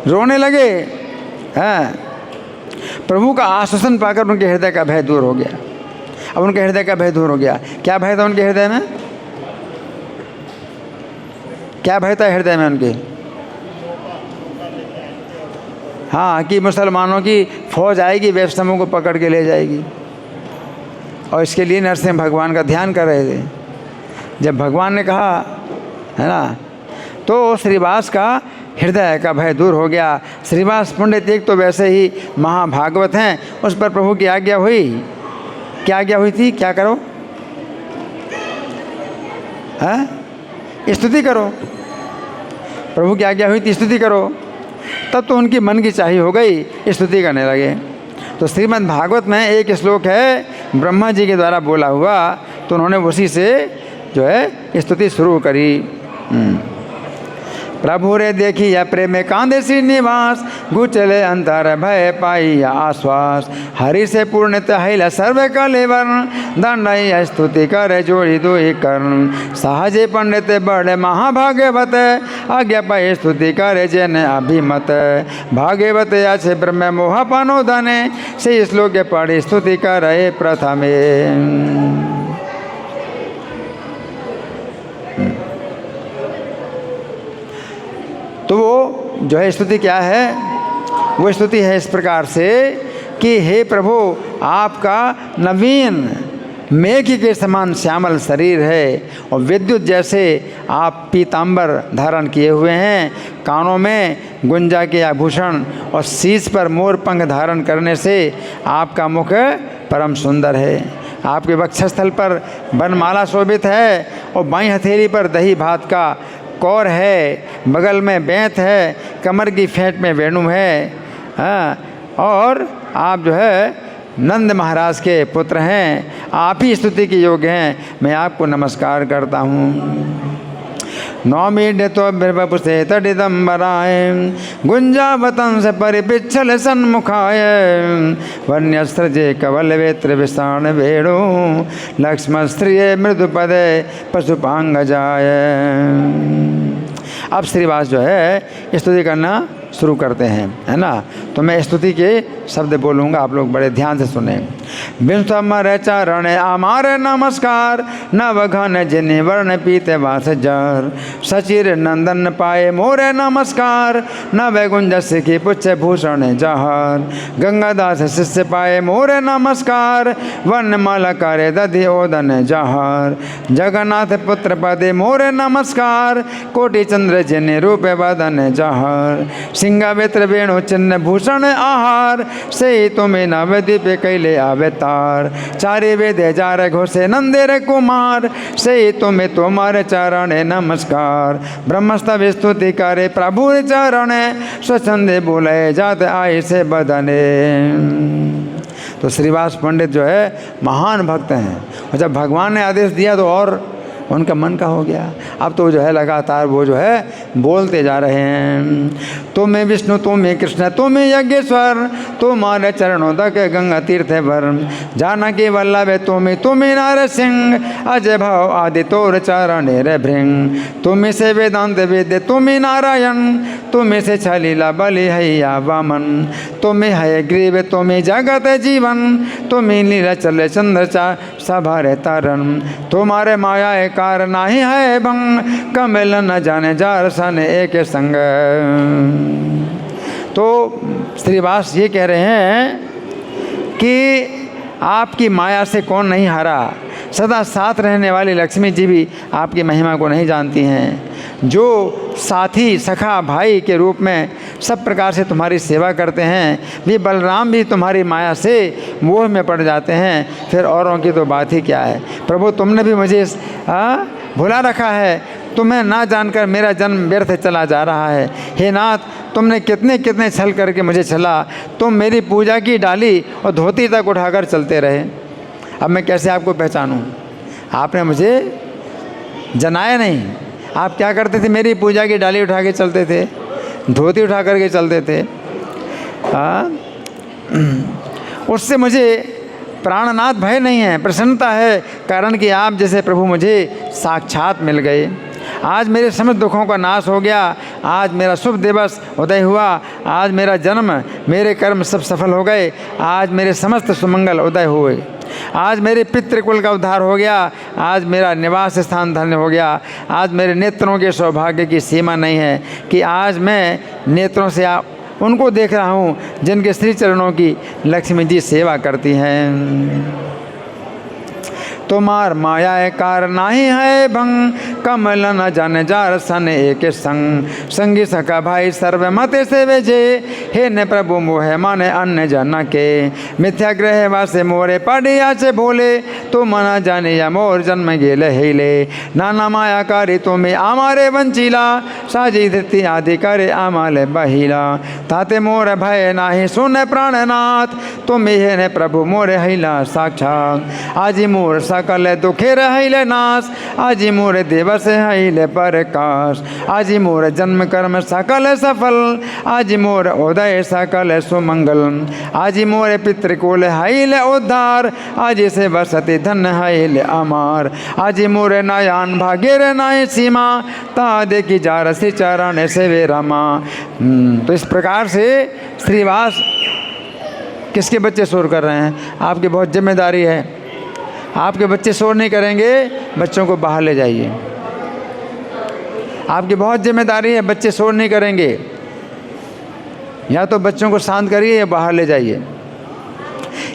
रोने लगे। हैं? प्रभु का आश्वासन पाकर उनके हृदय का भय दूर हो गया। अब उनके हृदय का भय दूर हो गया। क्या भय था उनके हृदय में? क्या भय था हृदय में उनके? हाँ, कि मुसलमानों की फौज आएगी, वैष्णवों को पकड़ के ले जाएगी। और इसके लिए नरसिंह भगवान का ध्यान कर रहे थे। जब भगवान ने कहा, है ना, तो श्रीवास का हृदय का भय दूर हो गया। श्रीवास पंडित एक तो वैसे ही महाभागवत हैं, उस पर प्रभु की आज्ञा हुई। क्या आज्ञा हुई थी? क्या करो? स्तुति करो। प्रभु की आज्ञा हुई थी स्तुति करो। तब तो उनकी मन की चाही हो गई, स्तुति करने लगे। तो श्रीमद् भागवत में एक श्लोक है ब्रह्मा जी के द्वारा बोला हुआ, तो उन्होंने उसी से जो है स्तुति शुरू करी। प्रभु रे देखी या प्रेम कांदे श्रीनिवास, गुचले अंतर भय पाई या आश्वास। हरि से पूर्ण तहिल सर्व कले वर्ण, दंडई स्तुति करे जोड़ी दो कर्ण। सहजे पंडित बड़े महाभाग्यवत, आज्ञा पाई स्तुति करे जन अभिमत। भाग्यवत अच्छे ब्रह्म मोह पानो धने, से श्लोक पढ़ी स्तुति करे प्रथमे। जो है स्तुति क्या है, वो स्तुति है इस प्रकार से कि हे प्रभु, आपका नवीन मेघ के समान श्यामल शरीर है और विद्युत जैसे आप पीतांबर धारण किए हुए हैं, कानों में गुंजा के आभूषण और शीश पर मोर पंख धारण करने से आपका मुख परम सुंदर है। आपके वक्षस्थल पर वनमाला शोभित है और बाईं हथेली पर दही भात का कौर है, बगल में बेंत है, कमर की फेंट में वेणु है। हाँ, और आप जो है नंद महाराज के पुत्र हैं, आप ही स्तुति के योग्य हैं, मैं आपको नमस्कार करता हूँ। नौमी तो बिरबपुषे तडिदम्बराय गुंजावतंस परिपिच्छल सन्मुखाय वन्यस्त्रजे कवल वेत्र विषाण वेणु लक्ष्मण स्त्रिय मृदुपदे पशुपांग जाय। अब श्रीवास जो है स्तुति करना शुरू करते हैं, है ना। तो मैं स्तुति के शब्द बोलूँगा, आप लोग बड़े ध्यान से सुने। बिंसमर चरण आमार नमस्कार, नव घन जिन वर्ण पीते वास जर, सचिर नंदन पाए मोरे नमस्कार, नव गुंजस की पुच्छ भूषण जहर, गंगादास शिष्य पाए मोरे नमस्कार, वनमाला करे दधि ओदन जहर, जगन्नाथ पुत्र पदे मोरे नमस्कार, कोटि चंद्र जिन रूप वदन जहर, सिंगावेत्र वेणु चिन्ह भूषण आहार, से तुम्हें नवदीप कैले अवतार, चारे वेद जार घोषे नंदेर कुमार, से तुम्हें तुम्हारे चरण नमस्कार, ब्रह्मस्तव स्तुति करे प्रभु चरण, स्वच्छंदे बोले जात आय से बदने। तो श्रीवास पंडित जो है महान भक्त हैं, और जब भगवान ने आदेश दिया तो और उनका मन का हो गया। अब तो जो है लगातार वो जो है बोलते जा रहे हैं। तुम्हें विष्णु, तुम्हें कृष्ण, तुम्हें यज्ञेश्वर, तुम्हारे चरणों तक गंगा तीर्थ भर, जानकी वल्लभ तुम्हें नारसिंह, अजय भाव आदि तोर चरण रे भृंग, तुम्हें से वेदांत वेद्य तुम्हें नारायण, तुम्हें से छलीला बलि हैया वामन, तुम्हें है ग्रीव तुम्हें जगत जीवन, तुम्हें लीला चले चंद्र चा सभारे तारण, तुम्हारे माया कार नाही है भंग, कमल न जाने जार सन एक संग। तो श्रीवास ये कह रहे हैं कि आपकी माया से कौन नहीं हारा, सदा साथ रहने वाली लक्ष्मी जी भी आपकी महिमा को नहीं जानती हैं, जो साथी सखा भाई के रूप में सब प्रकार से तुम्हारी सेवा करते हैं, भी बलराम भी तुम्हारी माया से मोह में पड़ जाते हैं, फिर औरों की तो बात ही क्या है। प्रभु तुमने भी मुझे भुला रखा है, तुम्हें ना जानकर मेरा जन्म व्यर्थ चला जा रहा है। हे नाथ, तुमने कितने कितने छल करके मुझे छला, तुम मेरी पूजा की डाली और धोती तक उठाकर चलते रहे, अब मैं कैसे आपको पहचानूं? आपने मुझे जनाया नहीं। आप क्या करते थे? मेरी पूजा की डाली उठा के चलते थे, धोती उठा करके चलते थे। उससे मुझे प्राणनाथ भय नहीं है, प्रसन्नता है, कारण कि आप जैसे प्रभु मुझे साक्षात मिल गए। आज मेरे समस्त दुखों का नाश हो गया, आज मेरा शुभ दिवस उदय हुआ, आज मेरा जन्म मेरे कर्म सब सफल हो गए, आज मेरे समस्त सुमंगल उदय हुए, आज मेरे पितृकुल का उद्धार हो गया, आज मेरा निवास स्थान धन्य हो गया, आज मेरे नेत्रों के सौभाग्य की सीमा नहीं है कि आज मैं नेत्रों से उनको देख रहा हूँ जिनके श्री चरणों की लक्ष्मी जी सेवा करती हैं। तुम्हार माया कार नाही है भंग, कमल न जाने जार सन एक संग, संगी सका भाई सर्व मत से वेजे, हे ने प्रभु मोह माने अन्य जन के, मिथ्याग्रह वासे मोरे पड़िया से भोले, तो मना जाने या मोर जन्म गेले हेले, नाना मायाकारी तुम्हें आमारे वंचीला, साजी धृति आदि करे आमाले बहिला, ताते मोर भय नाही सुन प्राणनाथ, तुम्हें ने प्रभु मोरे हिला साक्षात, आजी मोर सकल दुखे रहिले नाश, आजी मोरे दिवस हिले प्रकाश, आजी मोर जन्म कर्म सकल सफल, आजी मोर उदय सकल सुमंगल, आजी मोरे पितृकुल हिले उद्धार, आजी से बसति धन हिले अमार, आजी मोरे नयन भागेर नाय सीमा, ता देखी जा रसी चरण से वे रमा। तो इस प्रकार से श्रीवास किसके बच्चे शोर कर रहे हैं? आपकी बहुत जिम्मेदारी है। आपके बच्चे शोर नहीं करेंगे, बच्चों को बाहर ले जाइए। आपकी बहुत जिम्मेदारी है, बच्चे शोर नहीं करेंगे। या तो बच्चों को शांत करिए या बाहर ले जाइए।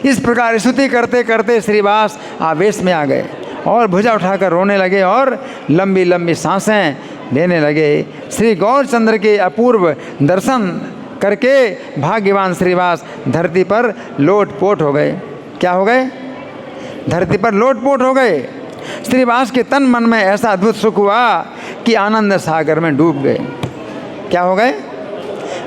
इस प्रकार स्तुति करते करते श्रीवास आवेश में आ गए और भुजा उठाकर रोने लगे और लंबी लंबी सांसें लेने लगे। श्री गौरचंद्र के अपूर्व दर्शन करके भाग्यवान श्रीवास धरती पर लोटपोट हो गए। क्या हो गए? धरती पर लोटपोट हो गए। श्रीवास के तन मन में ऐसा अद्भुत सुख हुआ कि आनंद सागर में डूब गए। क्या हो गए?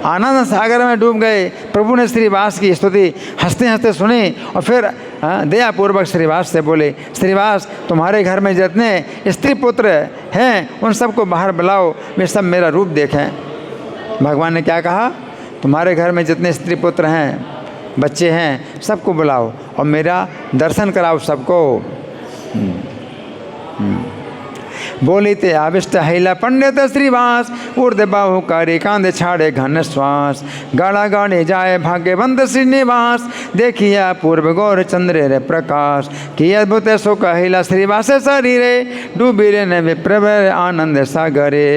आनंद सागर में डूब गए। प्रभु ने श्रीवास की स्तुति हंसते हंसते सुनी और फिर दयापूर्वक श्रीवास से बोले, श्रीवास तुम्हारे घर में जितने स्त्री पुत्र हैं उन सबको बाहर बुलाओ, वे सब मेरा रूप देखें। भगवान ने क्या कहा? तुम्हारे घर में जितने स्त्री पुत्र हैं, बच्चे हैं, सबको बुलाओ और मेरा दर्शन कराओ सबको। बोली ते आविष्ट हिला पंडित श्रीवास, ऊर्ध्व बाहु करे कांधे छाड़े घन श्वास, गाड़ा गाड़े जाए भाग्यवंत श्रीनिवास, देखिया पूर्व गौर चंद्र रे प्रकाश, कि अद्भुत सुख हिला श्रीवास शरीरे, डूबी रे ने विप्रवर आनंद सागरे।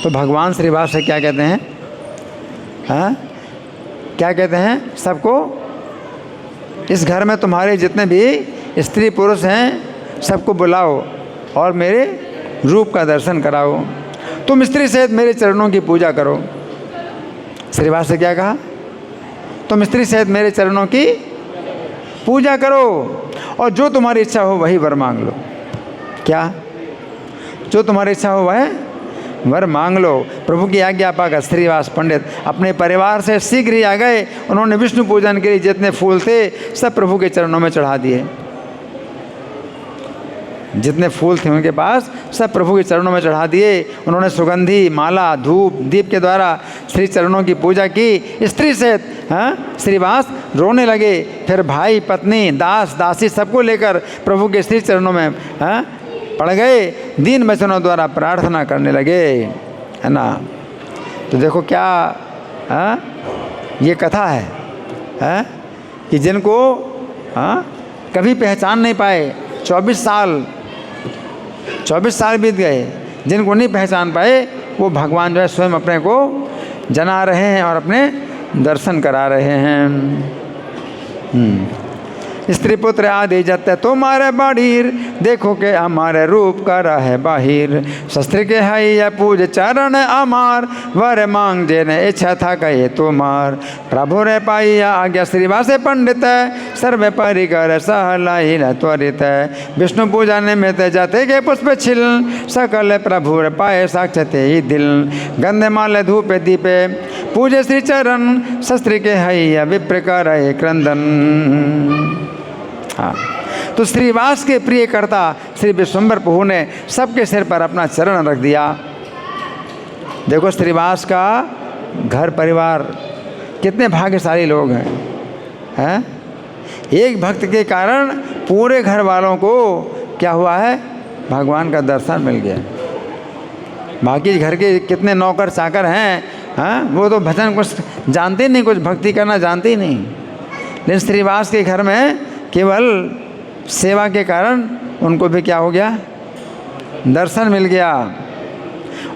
तो भगवान श्रीवास से क्या कहते हैं? हाँ, क्या कहते हैं? सबको, इस घर में तुम्हारे जितने भी स्त्री पुरुष हैं सबको बुलाओ और मेरे रूप का दर्शन कराओ। तुम स्त्री सहित मेरे चरणों की पूजा करो। श्रीवास से क्या कहा? तुम स्त्री सहित मेरे चरणों की पूजा करो और जो तुम्हारी इच्छा हो वही वर मांग लो। क्या? जो तुम्हारी इच्छा हो वह वर मांग लो। प्रभु की आज्ञा पाकर श्रीवास पंडित अपने परिवार से शीघ्र ही आ गए। उन्होंने विष्णु पूजन के लिए जितने फूल थे सब प्रभु के चरणों में चढ़ा दिए। जितने फूल थे उनके पास सब प्रभु के चरणों में चढ़ा दिए। उन्होंने सुगंधी माला धूप दीप के द्वारा श्री चरणों की पूजा की। स्त्री सहित श्रीवास रोने लगे। फिर भाई पत्नी दास दासी सबको लेकर प्रभु के श्री चरणों में पड़ गए। दीन वचनों द्वारा प्रार्थना करने लगे, है ना। तो देखो क्या ये कथा है कि जिनको कभी पहचान नहीं पाए, 24 साल बीत गए, जिनको नहीं पहचान पाए वो भगवान जो है स्वयं अपने को जना रहे हैं और अपने दर्शन करा रहे हैं। स्त्री पुत्र आदि जत तुम्हारे बाढ़ीर, देखो के हमारे रूप कर है बाहिर, शस्त्र के है पूज चरण अमार, वर मांग जेने इच्छा था कहे तुमार, प्रभु रे पाई आज्ञा श्रीवास पंडित, सर्व परिकर सहलाई त्वरित, विष्णु पूजा निमित्त जाते के पुष्प छिल, सकल प्रभु रे पाए साक्षते ही दिल, गंधे माले धूप दीपे पूजे श्री चरण, शस्त्र के है विप्र कर क्रंदन। हाँ, तो श्रीवास के प्रिय कर्ता श्री विश्वम्भर प्रभु ने सबके सिर पर अपना चरण रख दिया। देखो श्रीवास का घर परिवार कितने भाग्यशाली लोग हैं। एक भक्त के कारण पूरे घर वालों को क्या हुआ है? भगवान का दर्शन मिल गया। बाकी घर के कितने नौकर चाकर हैं, वो तो भजन कुछ जानते नहीं, कुछ भक्ति करना जानते ही नहीं। लेकिन श्रीवास के घर में केवल सेवा के कारण उनको भी क्या हो गया? दर्शन मिल गया।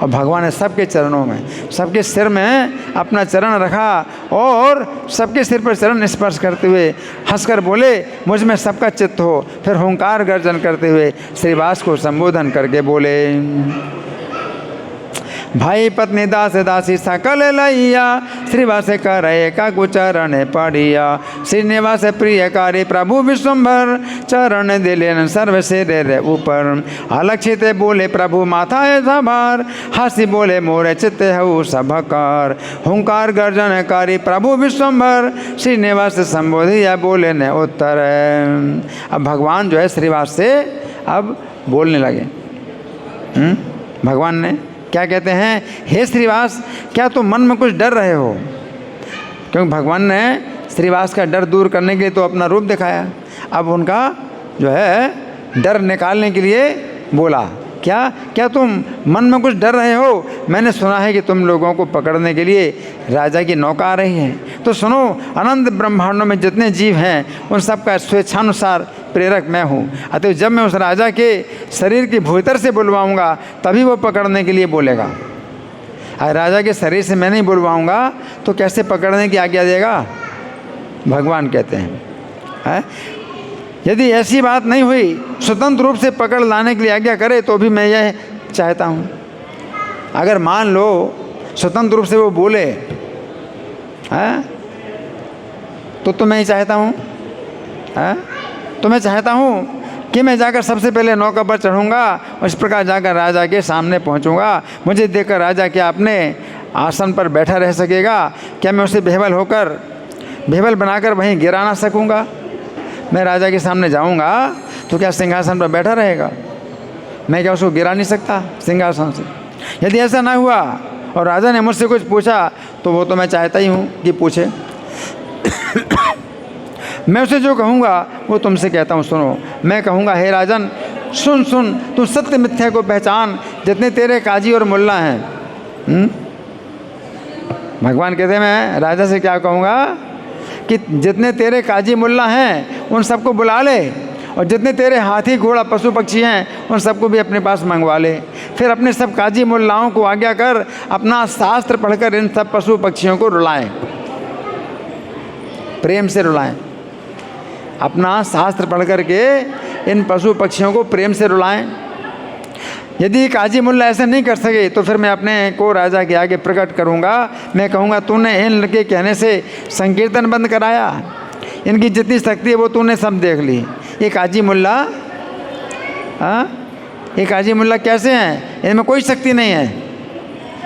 और भगवान ने सबके चरणों में, सबके सिर में अपना चरण रखा और सबके सिर पर चरण स्पर्श करते हुए हंसकर बोले, मुझ में सबका चित्त हो। फिर हुंकार गर्जन करते हुए श्रीवास को संबोधन करके बोले, भाई पत्नी दास दासी सकल लैया, श्रीवास करे का गुचरण पड़िया, श्रीनिवास प्रिय कार्य प्रभु विश्वम्भर, चरण दिलेन सर्व सिर ऊपर, अलक्षित बोले प्रभु माथा है सभार, हंसी बोले मोरे चित्त हऊ सभकार, हुंकार गर्जन कारी प्रभु विश्वम्भर, श्रीनिवास संबोधिया बोले न उत्तर। अब भगवान जो है श्रीवास से अब बोलने लगे। भगवान ने क्या कहते हैं? हे श्रीवास, क्या तुम मन में कुछ डर रहे हो? क्योंकि भगवान ने श्रीवास का डर दूर करने के लिए तो अपना रूप दिखाया। अब उनका जो है डर निकालने के लिए बोला, क्या तुम मन में कुछ डर रहे हो? मैंने सुना है कि तुम लोगों को पकड़ने के लिए राजा की नौका आ रही है। तो सुनो, अनंत ब्रह्मांडों में जितने जीव हैं उन सब का स्वेच्छानुसार प्रेरक मैं हूँ। अतः जब मैं उस राजा के शरीर के भीतर से बुलवाऊँगा तभी वो पकड़ने के लिए बोलेगा। अगर राजा के शरीर से मैं नहीं बुलवाऊंगा तो कैसे पकड़ने की आज्ञा देगा? भगवान कहते हैं, यदि ऐसी बात नहीं हुई, स्वतंत्र रूप से पकड़ लाने के लिए आज्ञा करे तो भी मैं यह चाहता हूँ। अगर मान लो स्वतंत्र रूप से वो बोले तो मैं ही चाहता हूँ, तो मैं चाहता हूँ कि मैं जाकर सबसे पहले नौका पर चढ़ूँगा और इस प्रकार जाकर राजा के सामने पहुँचूँगा। मुझे देखकर राजा क्या अपने आसन पर बैठा रह सकेगा? क्या मैं उसे बेहबल बनाकर वहीं गिरा ना सकूँगा? मैं राजा के सामने जाऊँगा तो क्या सिंहासन पर बैठा रहेगा? मैं क्या उसको गिरा नहीं सकता सिंहासन से? यदि ऐसा ना हुआ और राजा ने मुझसे कुछ पूछा तो वो तो मैं चाहता ही हूँ कि पूछे। मैं उसे जो कहूँगा वो तुमसे कहता हूँ, सुनो। मैं कहूँगा, हे राजन सुन सुन, तू सत्य मिथ्या को पहचान, जितने तेरे काजी और मुल्ला हैं। भगवान कहते हैं मैं राजा से क्या कहूँगा कि जितने तेरे काजी मुल्ला हैं उन सबको बुला ले, और जितने तेरे हाथी घोड़ा पशु पक्षी हैं उन सबको भी अपने पास मंगवा ले। फिर अपने सब काजी मुल्लाओं को आज्ञा कर अपना शास्त्र पढ़कर इन सब पशु पक्षियों को रुलाएं, प्रेम से रुलाएं। अपना शास्त्र पढ़ कर के इन पशु पक्षियों को प्रेम से रुलाएं। यदि काजी मुल्ला ऐसे नहीं कर सके तो फिर मैं अपने को राजा के आगे प्रकट करूंगा। मैं कहूंगा, तूने इन के कहने से संकीर्तन बंद कराया, इनकी जितनी शक्ति है वो तूने सब देख ली। ये काजी मुल्ला ये काजी मुल्ला कैसे हैं? इनमें कोई शक्ति नहीं है,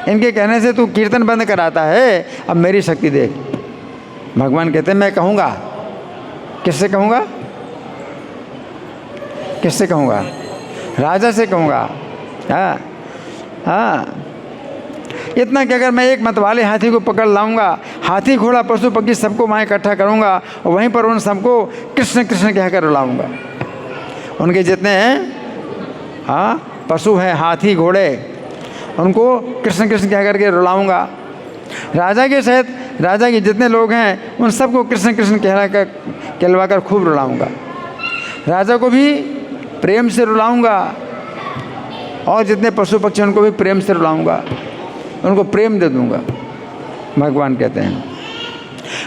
इनके कहने से तू कीर्तन बंद कराता है। अब मेरी शक्ति देख। भगवान कहते हैं मैं कहूँगा। किससे कहूँगा? किससे कहूँगा? राजा से कहूँगा। इतना कि अगर मैं एक मतवाले हाथी को पकड़ लाऊंगा, हाथी घोड़ा पशु पक्षी सबको वहाँ इकट्ठा करूँगा और वहीं पर उन सबको कृष्ण कृष्ण कहकर रुलाऊंगा। उनके जितने पशु हैं, हाथी घोड़े, उनको कृष्ण कृष्ण कह करके रुलाऊंगा। राजा के सहित राजा के जितने लोग हैं उन सबको कृष्ण कृष्ण कहलवा कर खूब रुलाऊंगा। राजा को भी प्रेम से रुलाऊंगा और जितने पशु पक्षी उनको भी प्रेम से रुलाऊंगा, उनको प्रेम दे दूंगा। भगवान कहते हैं,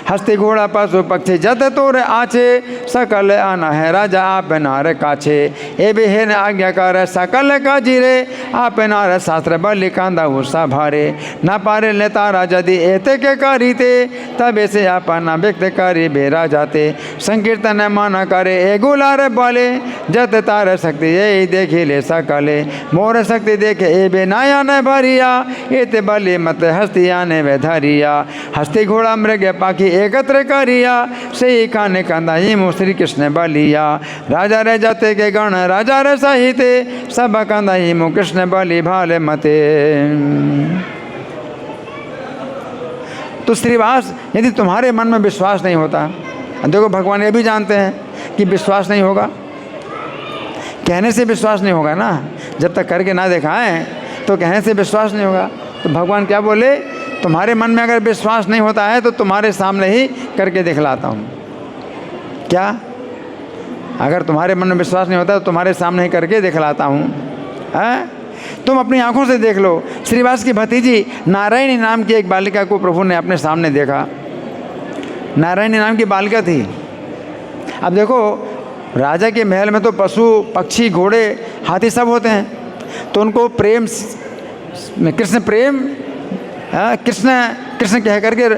हस्ती घोड़ा पशु पक्षी जत तोरे आछे, सकल आना है राजा आप नार काछे। ए बेहेन आज्ञाकार सकल का जीरे, आप नार शास्त्र बलि कांदा हुसा भारे। न पारे लेता राजा दी एते के कारीते, तब ऐसे आपना व्यक्त करे बेरा जाते। संकीर्तन माना करे ए गुलार बाले, जत तार शक्ति ये देखे ले सकले। मोर शक्ति देखे ए बे नाया न भरिया, एते बलि मत हस्ती आने वे धरिया। हस्ती घोड़ा मृग पाखी एकत्र करिया, सही खाने कंदाई मो श्री कृष्ण बलिया। राजा रे जाते के गण राजा रे सहिते, सब कंदाई मो कृष्ण बलि भाले मते। तो श्रीवास, यदि तुम्हारे मन में विश्वास नहीं होता, देखो भगवान ये भी जानते हैं कि विश्वास नहीं होगा, कहने से विश्वास नहीं होगा ना, जब तक करके ना दिखाएं तो कहने से विश्वास नहीं होगा। तो भगवान क्या बोले, तुम्हारे मन में अगर विश्वास नहीं होता है तो तुम्हारे सामने ही करके दिखलाता हूँ। क्या? अगर तुम्हारे मन में विश्वास नहीं होता तो तुम्हारे सामने ही करके दिखलाता हूँ। तुम अपनी आंखों से देख लो। श्रीवास की भतीजी नारायणी नाम की एक बालिका को प्रभु ने अपने सामने देखा। नारायणी नाम की बालिका थी। अब देखो, राजा के महल में तो पशु पक्षी घोड़े हाथी सब होते हैं, तो उनको प्रेम कृष्ण प्रेम कृष्ण कृष्ण कह करके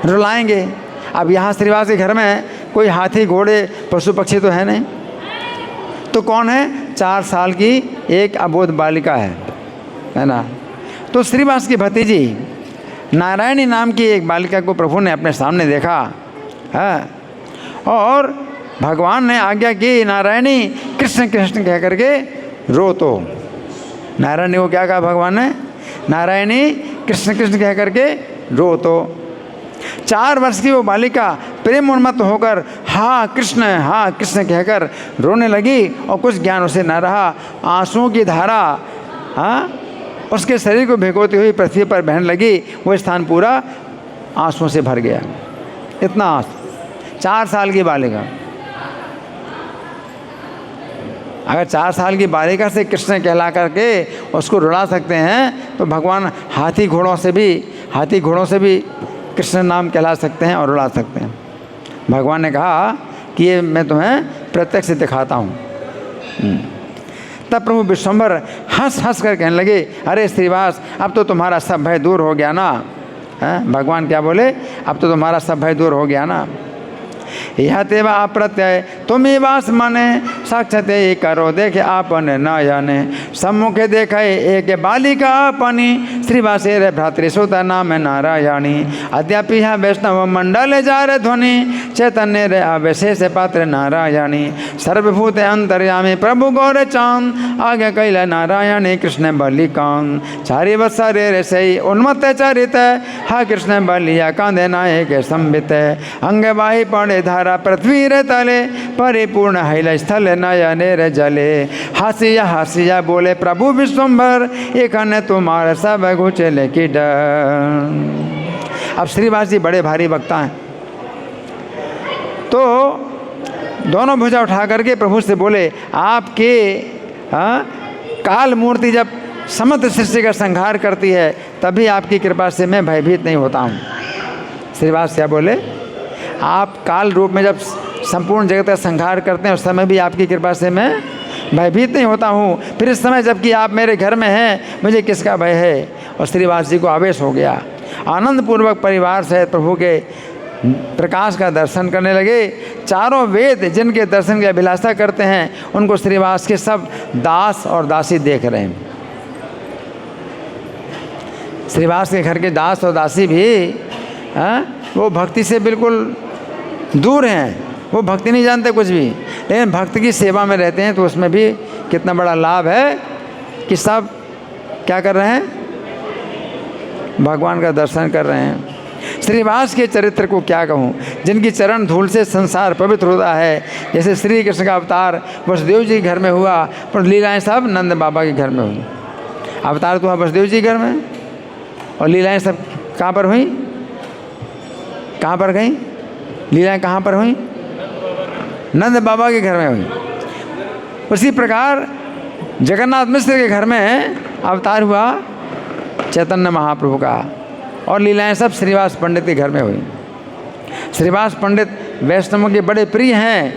रुलाएंगे। अब यहाँ श्रीवास के घर में कोई हाथी घोड़े पशु पक्षी तो है नहीं, तो कौन है? 4 साल की एक अबोध बालिका है ना। तो श्रीवास की भतीजी नारायणी नाम की एक बालिका को प्रभु ने अपने सामने देखा है, और भगवान ने आज्ञा की, नारायणी कृष्ण कृष्ण कह करके रो। तो नारायणी को क्या कहा भगवान ने? नारायणी कृष्ण कृष्ण कह करके रो। तो 4 वर्ष की वो बालिका प्रेम उन्मत्त होकर हाँ कृष्ण कहकर रोने लगी, और कुछ ज्ञान उसे न रहा। आंसुओं की धारा उसके शरीर को भिगोती हुई पृथ्वी पर बहने लगी। वो स्थान पूरा आंसुओं से भर गया। इतना आंसू, 4 साल की बालिका। अगर 4 साल की बालिका से कृष्ण कहला करके उसको रुला सकते हैं तो भगवान हाथी घोड़ों से भी कृष्ण नाम कहला सकते हैं और रुला सकते हैं। भगवान ने कहा कि ये मैं तुम्हें प्रत्यक्ष दिखाता हूँ। तब प्रभु विश्वम्भर हंस कर कहने लगे, अरे श्रीवास, अब तो तुम्हारा सब भय दूर हो गया ना। भगवान क्या बोले, अब तो तुम्हारा सब भय दूर हो गया ना। यह तेवा अप्रत्यय तुम ही वास माने, साक्षाते ही करो देखे आपने न जाने। सम्मुखे देखे एक बालिका अपनी, श्रीवासे रे भ्रातृ सुता नाम नारायणी। अद्यापि यह वैष्णव मंडल जार ध्वनि, चैतन्य रे अवशेष पात्र नारायणी। सर्वभूत अंतर्यामी प्रभु गौर चांद, आगे कैल नारायणी कृष्ण बलिकान। 4 वत्सरे रे सही उन्मत्त चरित, हा कृष्ण बलिया कांदे नायक संबित। अंगवाही पड़े धारा पृथ्वी रे तले, परिपूर्ण हैल स्थल नयने रे जले। हासिया बोले प्रभु विश्वम्भर, एक अन्य तुम्हारे सब घुचेले की डर। अब श्रीवास जी बड़े भारी वक्ता हैं, तो दोनों भुजा उठा करके प्रभु से बोले, आपके काल मूर्ति जब समस्त सृष्टि का संहार करती है तभी आपकी कृपा से मैं भयभीत नहीं होता हूँ। श्रीवास क्या बोले, आप काल रूप में जब संपूर्ण जगत का संहार करते हैं उस समय भी आपकी कृपा से मैं भयभीत नहीं होता हूँ, फिर इस समय जबकि आप मेरे घर में हैं मुझे किसका भय है। और श्रीवास जी को आवेश हो गया, आनंद पूर्वक परिवार से प्रभु के प्रकाश का दर्शन करने लगे। 4 वेद जिनके दर्शन की अभिलाषा करते हैं उनको श्रीवास के सब दास और दासी देख रहे हैं। श्रीवास के घर के दास और दासी भी वो भक्ति से बिल्कुल दूर हैं, वो भक्ति नहीं जानते कुछ भी, लेकिन भक्त की सेवा में रहते हैं। तो उसमें भी कितना बड़ा लाभ है कि सब क्या कर रहे हैं, भगवान का दर्शन कर रहे हैं। श्रीवास के चरित्र को क्या कहूँ, जिनकी चरण धूल से संसार पवित्र होता है। जैसे श्री कृष्ण का अवतार वसुदेव जी के घर में हुआ, पर लीलाएं सब नंद बाबा के घर में हुई। अवतार तो हुआ वसुदेव जी के घर में, और लीलाएं सब कहाँ पर हुई, कहाँ पर गई लीलाएं, कहाँ पर हुई, नंद बाबा के घर में हुई। उसी प्रकार जगन्नाथ मिश्र के घर में अवतार हुआ चैतन्य महाप्रभु का, और लीलाएं सब श्रीवास पंडित के घर में हुई। श्रीवास पंडित वैष्णवों के बड़े प्रिय हैं,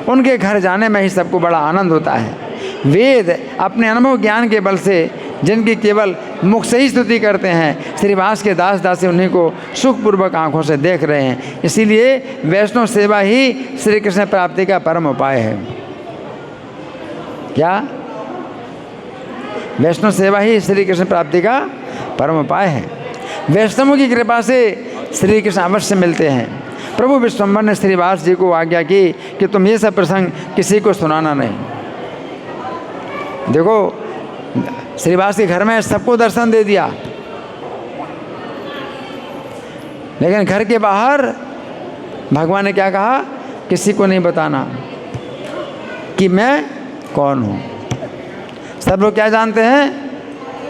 उनके घर जाने में ही सबको बड़ा आनंद होता है। वेद अपने अनुभव ज्ञान के बल से जिनकी केवल मुख से ही स्तुति करते हैं, श्रीवास के दास दासी उन्हीं को सुखपूर्वक आंखों से देख रहे हैं। इसीलिए वैष्णव सेवा ही श्री कृष्ण प्राप्ति का परम उपाय है। क्या? वैष्णव सेवा ही श्री कृष्ण प्राप्ति का परम उपाय है। वैष्णवों की कृपा से श्री कृष्ण अवश्य मिलते हैं। प्रभु विश्वम्भर ने श्रीवास जी को आज्ञा की कि तुम ये सब प्रसंग किसी को सुनाना नहीं। देखो, श्रीवास के घर में सबको दर्शन दे दिया, लेकिन घर के बाहर भगवान ने क्या कहा, किसी को नहीं बताना कि मैं कौन हूँ। सब लोग क्या जानते हैं,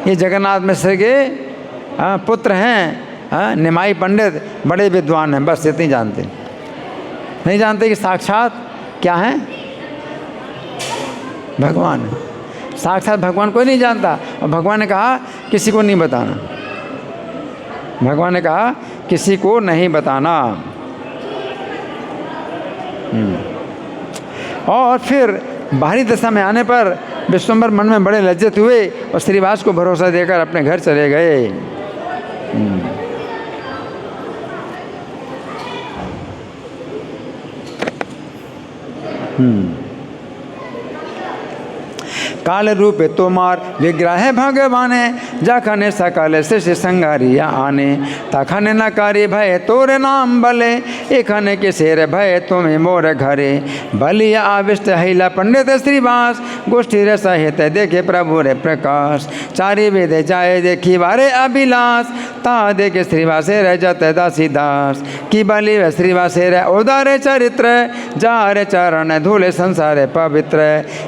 ये जगन्नाथ मिश्र के पुत्र हैं, निमाई पंडित, बड़े विद्वान हैं, बस इतनी जानते। नहीं जानते कि साक्षात क्या हैं, भगवान। साक्षात भगवान कोई नहीं जानता। और भगवान ने कहा किसी को नहीं बताना, भगवान ने कहा किसी को नहीं बताना। और फिर बाहरी दशा में आने पर विश्वम्भर मन में बड़े लज्जित हुए और श्रीवास को भरोसा देकर अपने घर चले गए। काल रूप तोमार विग्रह भगवाने, जाखने सकल शिष्य संगारिया आने। तखने न कार्य भय तोरे नाम बले, एखने के शेर भय तुम्हें मोर घरे। बलिया आविष्ट हिला पंडित श्रीवास, गोष्ठी रे सहित देखे प्रभु रे प्रकाश। 4 वेद जाए देखी बारे अभिलाष, ता देखे श्रीवासे रे जत दासी दास। की बलि व श्रीवासे रे उदारे चरित्र, जा रे चरण धूले संसार पवित्र।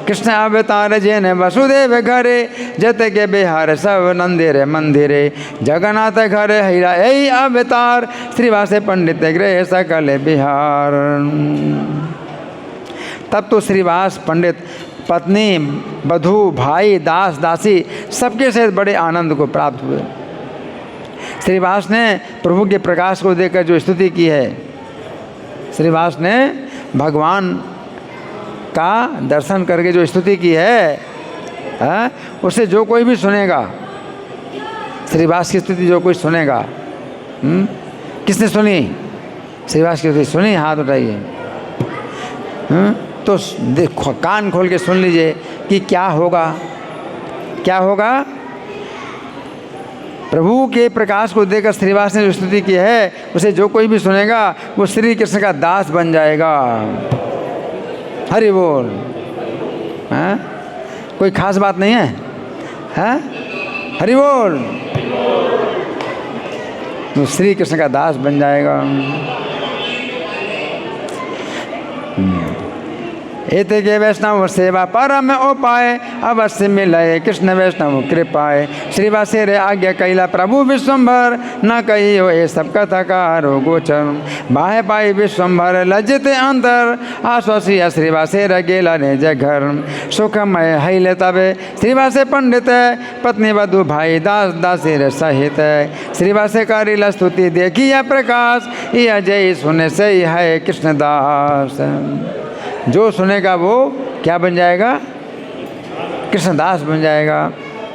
कृष्ण अवतार जैन वसुदेव घरे, जत के बिहार सब नंदिरे मंदिरे। जगन्नाथ घरे हीरा यही अवतार, श्रीवासे पंडित गृह सकल बिहार। तब तो श्रीवास पंडित पत्नी, बधू, भाई, दास, दासी सबके सहित बड़े आनंद को प्राप्त हुए। श्रीवास ने प्रभु के प्रकाश को देखकर जो स्तुति की है, श्रीवास ने भगवान का दर्शन करके जो स्तुति की है, उसे जो कोई भी सुनेगा, श्रीवास की स्तुति जो कोई सुनेगा, किसने सुनी? श्रीवास की स्तुति सुनी, हाथ उठाइए। तो देखो, कान खोल के सुन लीजिए कि क्या होगा, क्या होगा। प्रभु के प्रकाश को देखकर श्रीवास ने जो स्तुति की है, उसे जो कोई भी सुनेगा वो श्री कृष्ण का दास बन जाएगा। हरि बोल। कोई खास बात नहीं है, हरि बोल। वो श्री कृष्ण का दास बन जाएगा। एते के वैष्णव सेवा परम उपाय, अवश्य मिले कृष्ण वैष्णव कृपाए। श्रीवासे रे आज्ञा कैला प्रभु विश्वम्भर, न कहियो ये सब कथा कारो गोचर। बाहे पाई विश्वम्भर लज्जित अंतर, आश्वासिया श्रीवासे रे गेला ने जय घर। सुखमय हैले तबे श्रीवासे पंडित, पत्नी वधु भाई दास दासी रे सहित। श्रीवासे करिला स्तुति देखिया प्रकाश, यह जय सुने से है कृष्णदास। जो सुनेगा वो क्या बन जाएगा? कृष्णदास बन जाएगा,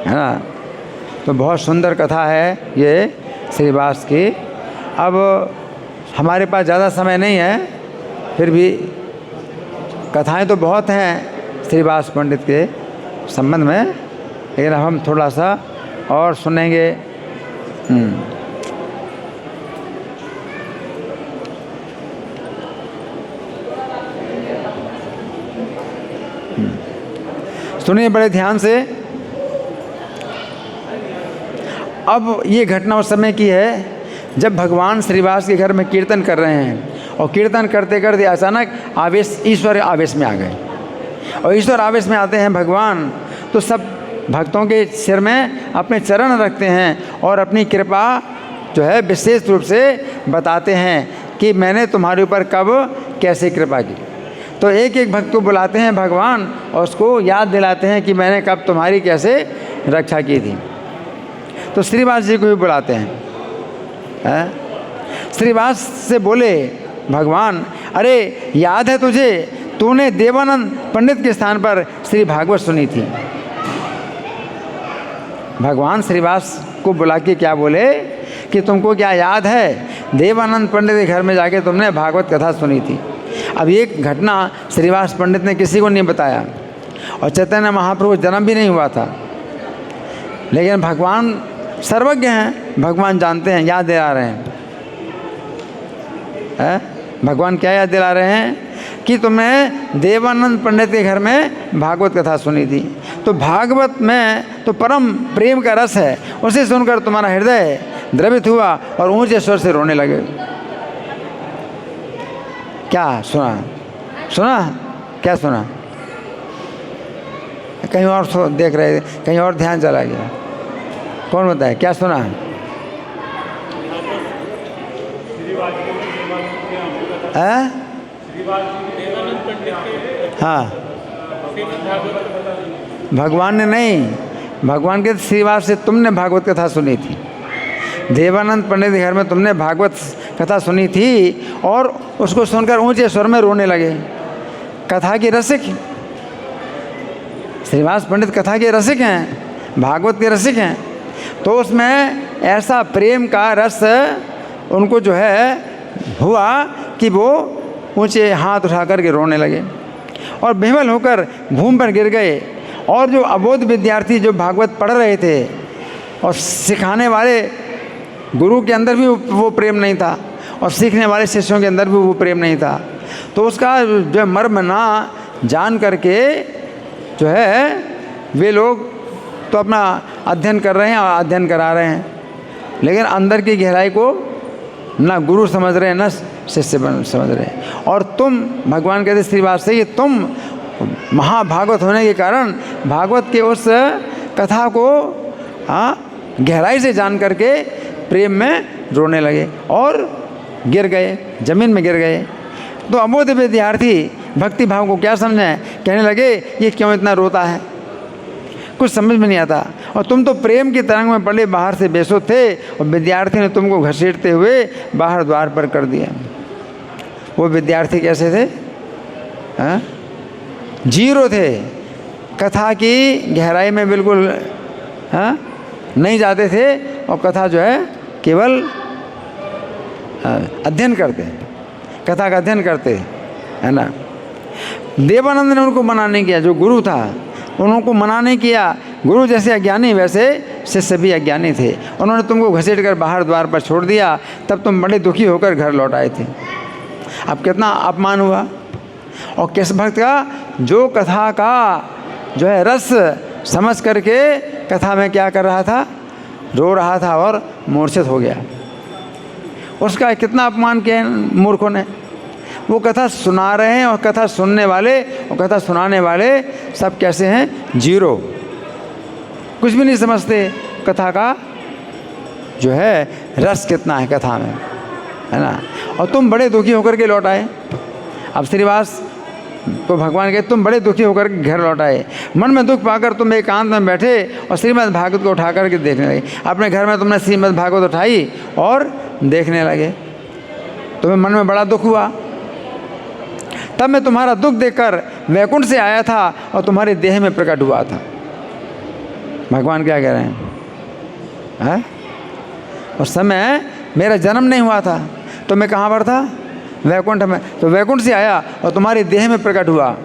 है ना। तो बहुत सुंदर कथा है ये श्रीवास की। अब हमारे पास ज़्यादा समय नहीं है, फिर भी कथाएं तो बहुत हैं श्रीवास पंडित के संबंध में, लेकिन अब हम थोड़ा सा और सुनेंगे। सुनिए बड़े ध्यान से। अब ये घटना उस समय की है जब भगवान श्रीवास के घर में कीर्तन कर रहे हैं, और कीर्तन करते करते अचानक ईश्वर आवेश में आ गए। और ईश्वर आवेश में आते हैं भगवान, तो सब भक्तों के सिर में अपने चरण रखते हैं और अपनी कृपा जो है विशेष रूप से बताते हैं कि मैंने तुम्हारे ऊपर कब कैसे कृपा की। तो एक एक भक्त को बुलाते हैं भगवान और उसको याद दिलाते हैं कि मैंने कब तुम्हारी कैसे रक्षा की थी। तो श्रीवास जी को भी बुलाते हैं। श्रीवास से बोले भगवान, अरे याद है तुझे, तूने देवानंद पंडित के स्थान पर श्री भागवत सुनी थी। भगवान श्रीवास को बुला के क्या बोले कि तुमको क्या याद है, देवानंद पंडित के घर में जाके तुमने भागवत कथा सुनी थी। अब ये घटना श्रीवास पंडित ने किसी को नहीं बताया, और चैतन्य महाप्रभु जन्म भी नहीं हुआ था, लेकिन भगवान सर्वज्ञ हैं, भगवान जानते हैं, याद दिला रहे हैं। भगवान क्या याद दिला रहे हैं कि तुमने देवानंद पंडित के घर में भागवत कथा सुनी थी। तो भागवत में तो परम प्रेम का रस है, उसे सुनकर तुम्हारा हृदय द्रवित हुआ और ऊंचे स्वर से रोने लगे। क्या सुना? सुना? क्या सुना? कहीं और देख रहे थे, कहीं और ध्यान चला गया। कौन बताए क्या सुना? हाँ, भगवान ने नहीं, भगवान के श्रीवास से तुमने भागवत कथा सुनी थी। देवानंद पंडित के घर में तुमने भागवत कथा सुनी थी और उसको सुनकर ऊंचे स्वर में रोने लगे। कथा के रसिक श्रीवास पंडित कथा के रसिक हैं, भागवत के रसिक हैं। तो उसमें ऐसा प्रेम का रस उनको जो है हुआ कि वो ऊंचे हाथ उठा करके रोने लगे और बेमल होकर भूमि पर गिर गए। और जो अबोध विद्यार्थी जो भागवत पढ़ रहे थे और सिखाने वाले गुरु के अंदर भी वो प्रेम नहीं था और सीखने वाले शिष्यों के अंदर भी वो प्रेम नहीं था। तो उसका जो मर्म ना जान करके जो है वे लोग तो अपना अध्ययन कर रहे हैं और अध्ययन करा रहे हैं, लेकिन अंदर की गहराई को ना गुरु समझ रहे हैं ना शिष्य समझ रहे हैं। और तुम, भगवान कहते श्रीवास से, कि तुम महाभागवत होने के कारण भागवत के उस कथा को गहराई से जान करके प्रेम में रोने लगे और गिर गए, जमीन में गिर गए। तो अबोध विद्यार्थी भक्ति भाव को क्या समझें। कहने लगे ये क्यों इतना रोता है, कुछ समझ में नहीं आता। और तुम तो प्रेम की तरंग में पड़े बाहर से बेसुध थे और विद्यार्थी ने तुमको घसीटते हुए बाहर द्वार पर कर दिया। वो विद्यार्थी कैसे थे? हाँ, जीरो थे, कथा की गहराई में बिल्कुल हाँ नहीं जाते थे और कथा जो है केवल अध्ययन करते, कथा का अध्ययन करते, है ना। देवानंद ने उनको मना नहीं किया, जो गुरु था उनको मना नहीं किया। गुरु जैसे अज्ञानी वैसे शिष्य भी अज्ञानी थे। उन्होंने तुमको घसीट कर बाहर द्वार पर छोड़ दिया, तब तुम बड़े दुखी होकर घर लौट आए थे। अब कितना अपमान हुआ। और किस भक्त का? जो कथा का जो है रस समझ करके कथा में क्या कर रहा था, रो रहा था और मूर्छित हो गया। उसका कितना अपमान किया मूर्खों ने। वो कथा सुना रहे हैं और कथा सुनने वाले और कथा सुनाने वाले सब कैसे हैं? जीरो, कुछ भी नहीं समझते कथा का जो है रस कितना है कथा में, है ना। और तुम बड़े दुखी होकर के लौट आए। अब श्रीवास तो भगवान के तुम बड़े दुखी होकर के घर लौट आए। मन में दुख पाकर तुम एकांत में बैठे और श्रीमद् भागवत को उठा करके देखने लगे। अपने घर में तुमने श्रीमद् भागवत उठाई और देखने लगे। तुम्हें मन में बड़ा दुख हुआ। तब मैं तुम्हारा दुख देखकर वैकुंठ से आया था और तुम्हारे देह में प्रकट हुआ था। भगवान क्या कह रहे हैं? उस समय मेरा जन्म नहीं हुआ था तो मैं कहाँ पर था? वैकुंठ में। तो वैकुंठ से आया और तुम्हारे देह में प्रकट हुआ।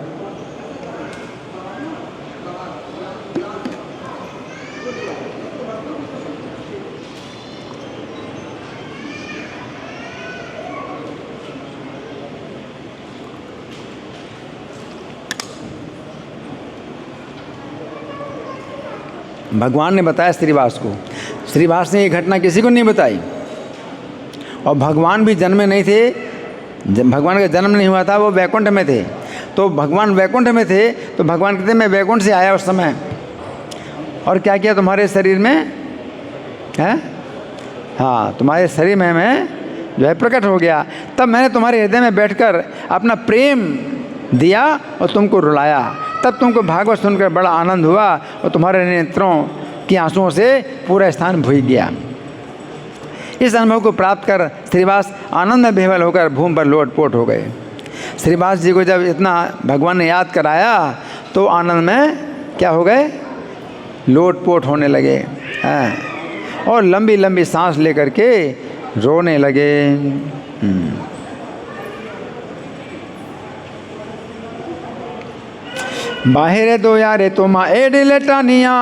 भगवान ने बताया श्रीवास को। श्रीवास ने ये घटना किसी को नहीं बताई। और भगवान भी जन्मे नहीं थे, भगवान का जन्म नहीं हुआ था, वो वैकुंठ में थे। तो भगवान वैकुंठ में थे तो भगवान कहते मैं वैकुंठ से आया उस समय और क्या किया तुम्हारे शरीर में है? हाँ, तुम्हारे शरीर में मैं जो है प्रकट हो गया। तब मैंने तुम्हारे हृदय में बैठकर अपना प्रेम दिया और तुमको रुलाया। तब तुमको भागवत सुनकर बड़ा आनंद हुआ और तुम्हारे नेत्रों की आंसुओं से पूरा स्थान भूल गया। इस अनुभव को प्राप्त कर श्रीवास आनंद में बेहल होकर भूमि पर लोटपोट हो गए। श्रीवास जी को जब इतना भगवान ने याद कराया तो आनंद में क्या हो गए? लोटपोट होने लगे और लंबी लंबी सांस लेकर के रोने लगे। बाहरे दो यारे तुम एड लेटानिया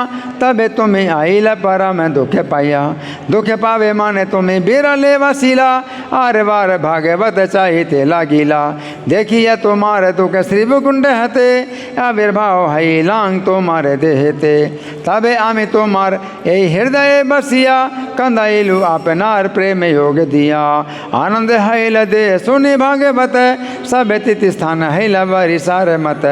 तबे तुम्हें आईला परा मैं दुख पाया। दुख पावे माने तुम्हें बेरा ले वसीला आरे बार भागवत चाहिए तेला गीला। देखिए तुम्हारे दुख श्री कुंड हते आविर्भाव हई लांग तुम्हारे देहते तबे आमी तुम्हार यही हृदय बसिया कंदाइलु आपनार प्रेम योग दिया। आनंद हैल दे सुनि भागवत सब तिथि स्थान हैल बरी सार मत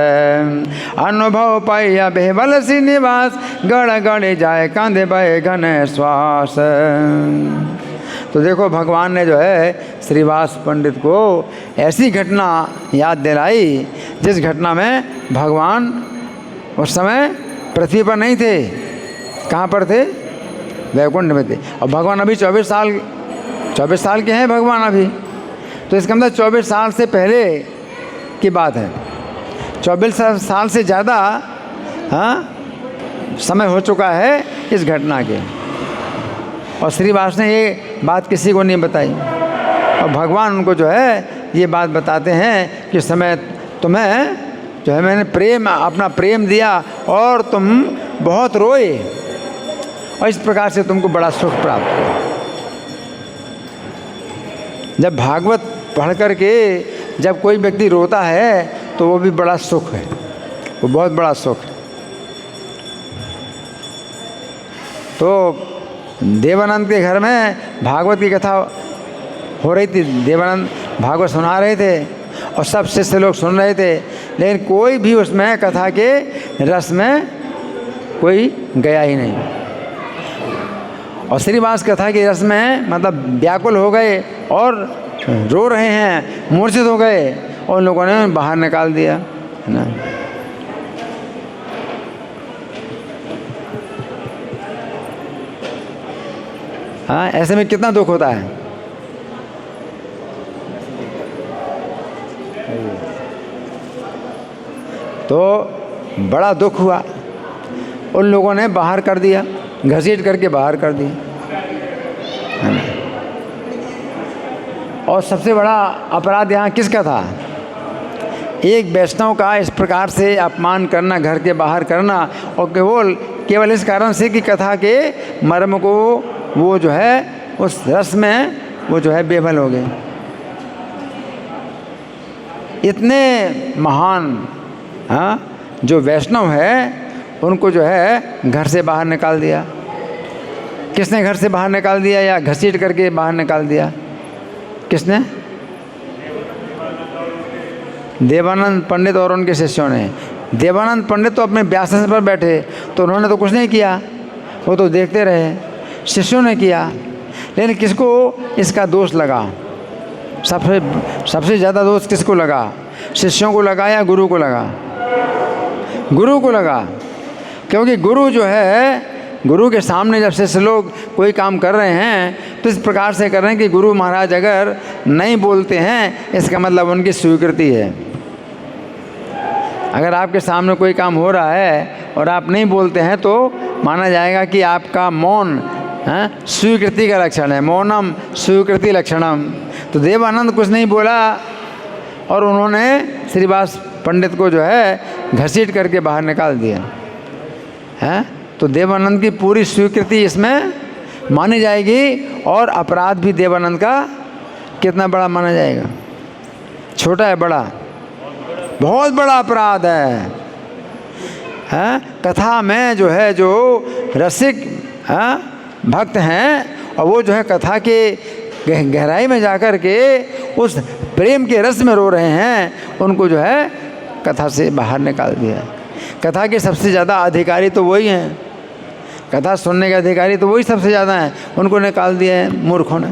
अनुभव पाइया बेहबल सी निवास गड़ गड़ जाए कांधे बहे घन श्वास। तो देखो भगवान ने जो है श्रीवास पंडित को ऐसी घटना याद दिलाई जिस घटना में भगवान उस समय पृथ्वी पर नहीं थे। कहाँ पर थे? वैकुंठ में थे। और भगवान अभी 24 साल के हैं भगवान अभी। तो इसका मतलब 24 साल से पहले की बात है। 24 साल से ज़्यादा समय हो चुका है इस घटना के। और श्रीवास ने ये बात किसी को नहीं बताई और भगवान उनको जो है ये बात बताते हैं कि समय तुम्हें जो है मैंने प्रेम अपना प्रेम दिया और तुम बहुत रोए और इस प्रकार से तुमको बड़ा सुख प्राप्त हुआ। जब भागवत पढ़ कर के जब कोई व्यक्ति रोता है तो वो भी बड़ा सुख है, वो बहुत बड़ा सुख है। तो देवानंद के घर में भागवत की कथा हो रही थी। देवानंद भागवत सुना रहे थे और सब शिष्य लोग सुन रहे थे, लेकिन कोई भी उसमें कथा के रस में कोई गया ही नहीं। और श्रीवास कथा के रस में मतलब व्याकुल हो गए और रो रहे हैं, मूर्छित हो गए उन लोगों ने बाहर निकाल दिया, है ना। हाँ, ऐसे में कितना दुख होता है। तो बड़ा दुख हुआ, उन लोगों ने बाहर कर दिया, घसीट करके बाहर कर दिया, है ना। और सबसे बड़ा अपराध यहाँ किसका था? एक वैष्णव का इस प्रकार से अपमान करना, घर के बाहर करना, और केवल इस कारण से कि कथा के मर्म को वो जो है उस रस में वो जो है बेबल हो गए। इतने महान, हाँ, जो वैष्णव है उनको जो है घर से बाहर निकाल दिया। किसने घर से बाहर निकाल दिया या घसीट करके बाहर निकाल दिया? किसने? देवानंद पंडित और उनके शिष्यों ने। देवानंद पंडित तो अपने व्यासन पर बैठे, तो उन्होंने तो कुछ नहीं किया, वो तो देखते रहे। शिष्यों ने किया, लेकिन किसको इसका दोष लगा? सबसे ज़्यादा दोष किसको लगा? शिष्यों को लगा या गुरु को लगा? गुरु को लगा, क्योंकि गुरु जो है, गुरु के सामने जब शिष्य लोग कोई काम कर रहे हैं तो इस प्रकार से कर रहे हैं कि गुरु महाराज अगर नहीं बोलते हैं, इसका मतलब उनकी स्वीकृति है। अगर आपके सामने कोई काम हो रहा है और आप नहीं बोलते हैं तो माना जाएगा कि आपका मौन स्वीकृति का लक्षण है। मौनम स्वीकृति लक्षणम। तो देवानंद कुछ नहीं बोला और उन्होंने श्रीवास पंडित को जो है घसीट करके बाहर निकाल दिया, है। तो देवानंद की पूरी स्वीकृति इसमें मानी जाएगी, और अपराध भी देवानंद का कितना बड़ा माना जाएगा? छोटा है बड़ा? बहुत बड़ा अपराध है। कथा में जो है, जो रसिक भक्त हैं और वो जो है कथा के गहराई में जाकर के उस प्रेम के रस में रो रहे हैं, उनको जो है कथा से बाहर निकाल दिया। कथा के सबसे ज़्यादा अधिकारी तो वही हैं, कथा सुनने के अधिकारी तो वही सबसे ज़्यादा हैं, उनको निकाल दिया है मूर्खों ने,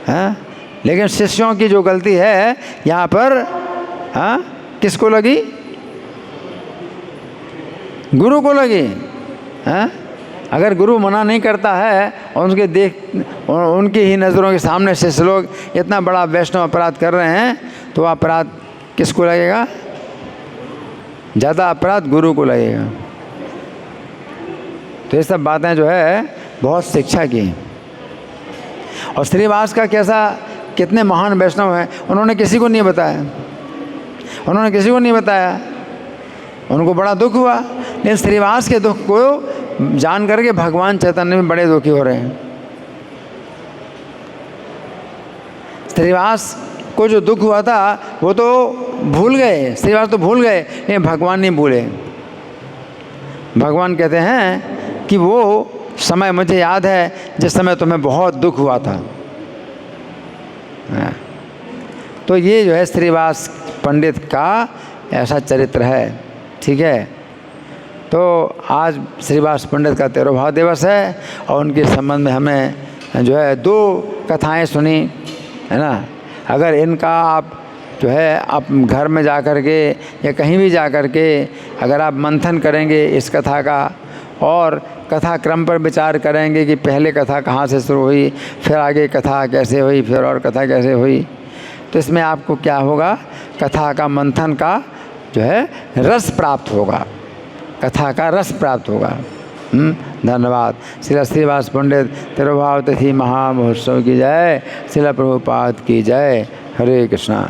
हैं। लेकिन शिष्यों की जो गलती है यहाँ पर, हाँ, किसको लगी? गुरु को लगी, हैं। अगर गुरु मना नहीं करता है और उनकी ही नज़रों के सामने शिष्य लोग इतना बड़ा वैष्णव अपराध कर रहे हैं, तो अपराध किसको लगेगा? ज़्यादा अपराध गुरु को लगेगा। तो ये सब बातें जो है बहुत शिक्षा की। और श्रीवास का कितने महान वैष्णव हैं, उन्होंने किसी को नहीं बताया, उनको बड़ा दुख हुआ। लेकिन श्रीवास के दुख को जान करके भगवान चैतन्य में बड़े दुखी हो रहे हैं। श्रीवास को जो दुख हुआ था वो तो भूल गए, श्रीवास तो भूल गए, लेकिन भगवान नहीं भूले। भगवान कहते हैं कि वो समय मुझे याद है जिस समय तुम्हें बहुत दुख हुआ था। तो ये जो है श्रीवास पंडित का ऐसा चरित्र है, ठीक है। तो आज श्रीवास पंडित का तिरुभाव दिवस है और उनके संबंध में हमें जो है 2 कथाएं सुनी, है ना। अगर इनका आप जो है आप घर में जा कर के या कहीं भी जा कर के अगर आप मंथन करेंगे इस कथा का और कथा क्रम पर विचार करेंगे कि पहले कथा कहाँ से शुरू हुई, फिर आगे कथा कैसे हुई, फिर और कथा कैसे हुई, तो इसमें आपको क्या होगा? कथा का मंथन का जो है रस प्राप्त होगा, कथा का रस प्राप्त होगा। धन्यवाद। श्री श्रीवास पंडित तिरुभाव तिथि महामहोत्सव की जय। श्रील प्रभुपाद की जय। हरे कृष्णा।